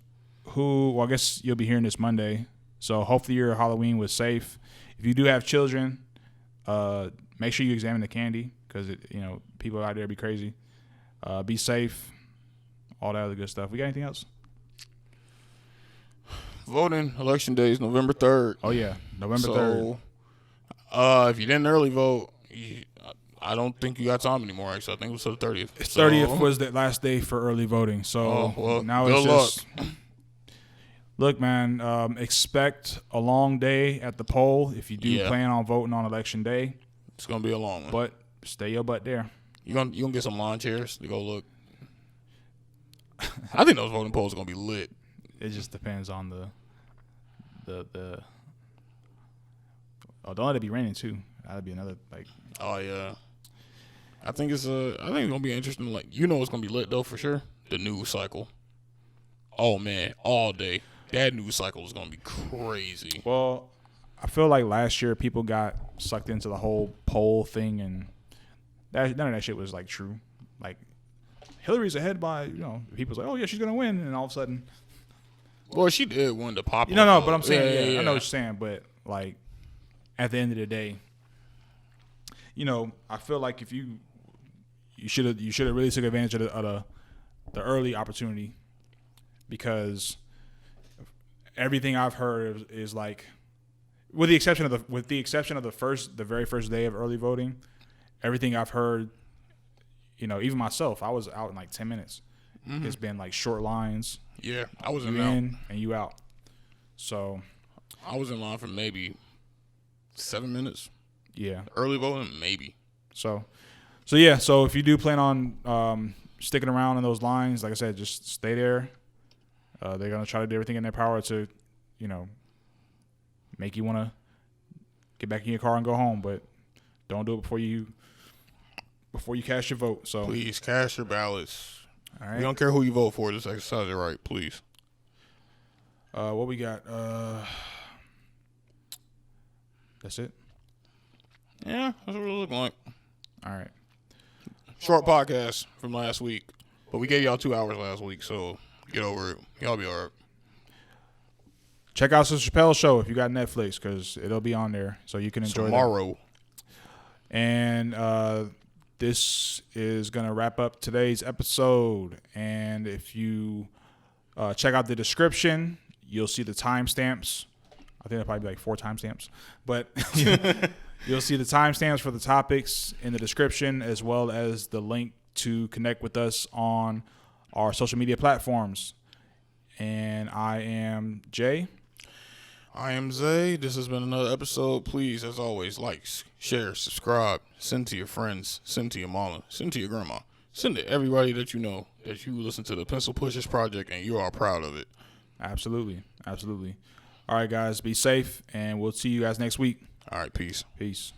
who, well, I guess you'll be hearing this Monday. So hopefully your Halloween was safe. If you do have children, make sure you examine the candy because people out there be crazy. Be safe. All that other good stuff. We got anything else? Voting, election day is November 3rd. Oh, yeah. November 3rd. If you didn't early vote, I don't think you got time anymore, actually. I think it was till the 30th. 30th was the last day for early voting. So now it's just... Look, man, expect a long day at the poll if you do plan on voting on election day. It's going to be a long one. But stay your butt there. You gonna get some lawn chairs to go look? I think those voting polls are going to be lit. It just depends on the don't let it be raining too. That'd be another like. Oh yeah, I think it's gonna be interesting. Like it's gonna be lit though for sure. The news cycle. Oh man, all day that news cycle is gonna be crazy. Well, I feel like last year people got sucked into the whole poll thing, and none of that shit was like true. Like Hillary's ahead by people's like, oh yeah, she's gonna win, and all of a sudden. Well, she did win the popular. No, but I'm saying, I know what you're saying, but like, at the end of the day, I feel like if you should have really took advantage of the early opportunity, because everything I've heard is like, with the exception of the very first day of early voting, everything I've heard, even myself, I was out in like 10 minutes. Mm-hmm. It's been like short lines. Yeah, I was in and you out. So I was in line for maybe 7 minutes. Yeah. Early voting, maybe. So yeah. So if you do plan on sticking around in those lines, like I said, just stay there. They're gonna try to do everything in their power to, make you want to get back in your car and go home, but don't do it before you cast your vote. So please cast your ballots. All right. We don't care who you vote for. Just exercise it right, please. What we got? That's it. Yeah, that's what it looks like. All right. Short podcast from last week, but we gave y'all 2 hours last week, so get over it. Y'all be all right. Check out the Chappelle show if you got Netflix, because it'll be on there, so you can enjoy tomorrow. That. And this is going to wrap up today's episode. And if you check out the description, you'll see the timestamps. I think there'll probably be like 4 timestamps. But you'll see the timestamps for the topics in the description, as well as the link to connect with us on our social media platforms. And I am Jay. I am Zay. This has been another episode. Please, as always, like, share, subscribe, send to your friends, send to your mama, send to your grandma, send to everybody that you know that you listen to the Pencil Pushers Project and you are proud of it. Absolutely. Absolutely. All right, guys, be safe, and we'll see you guys next week. All right, peace. Peace.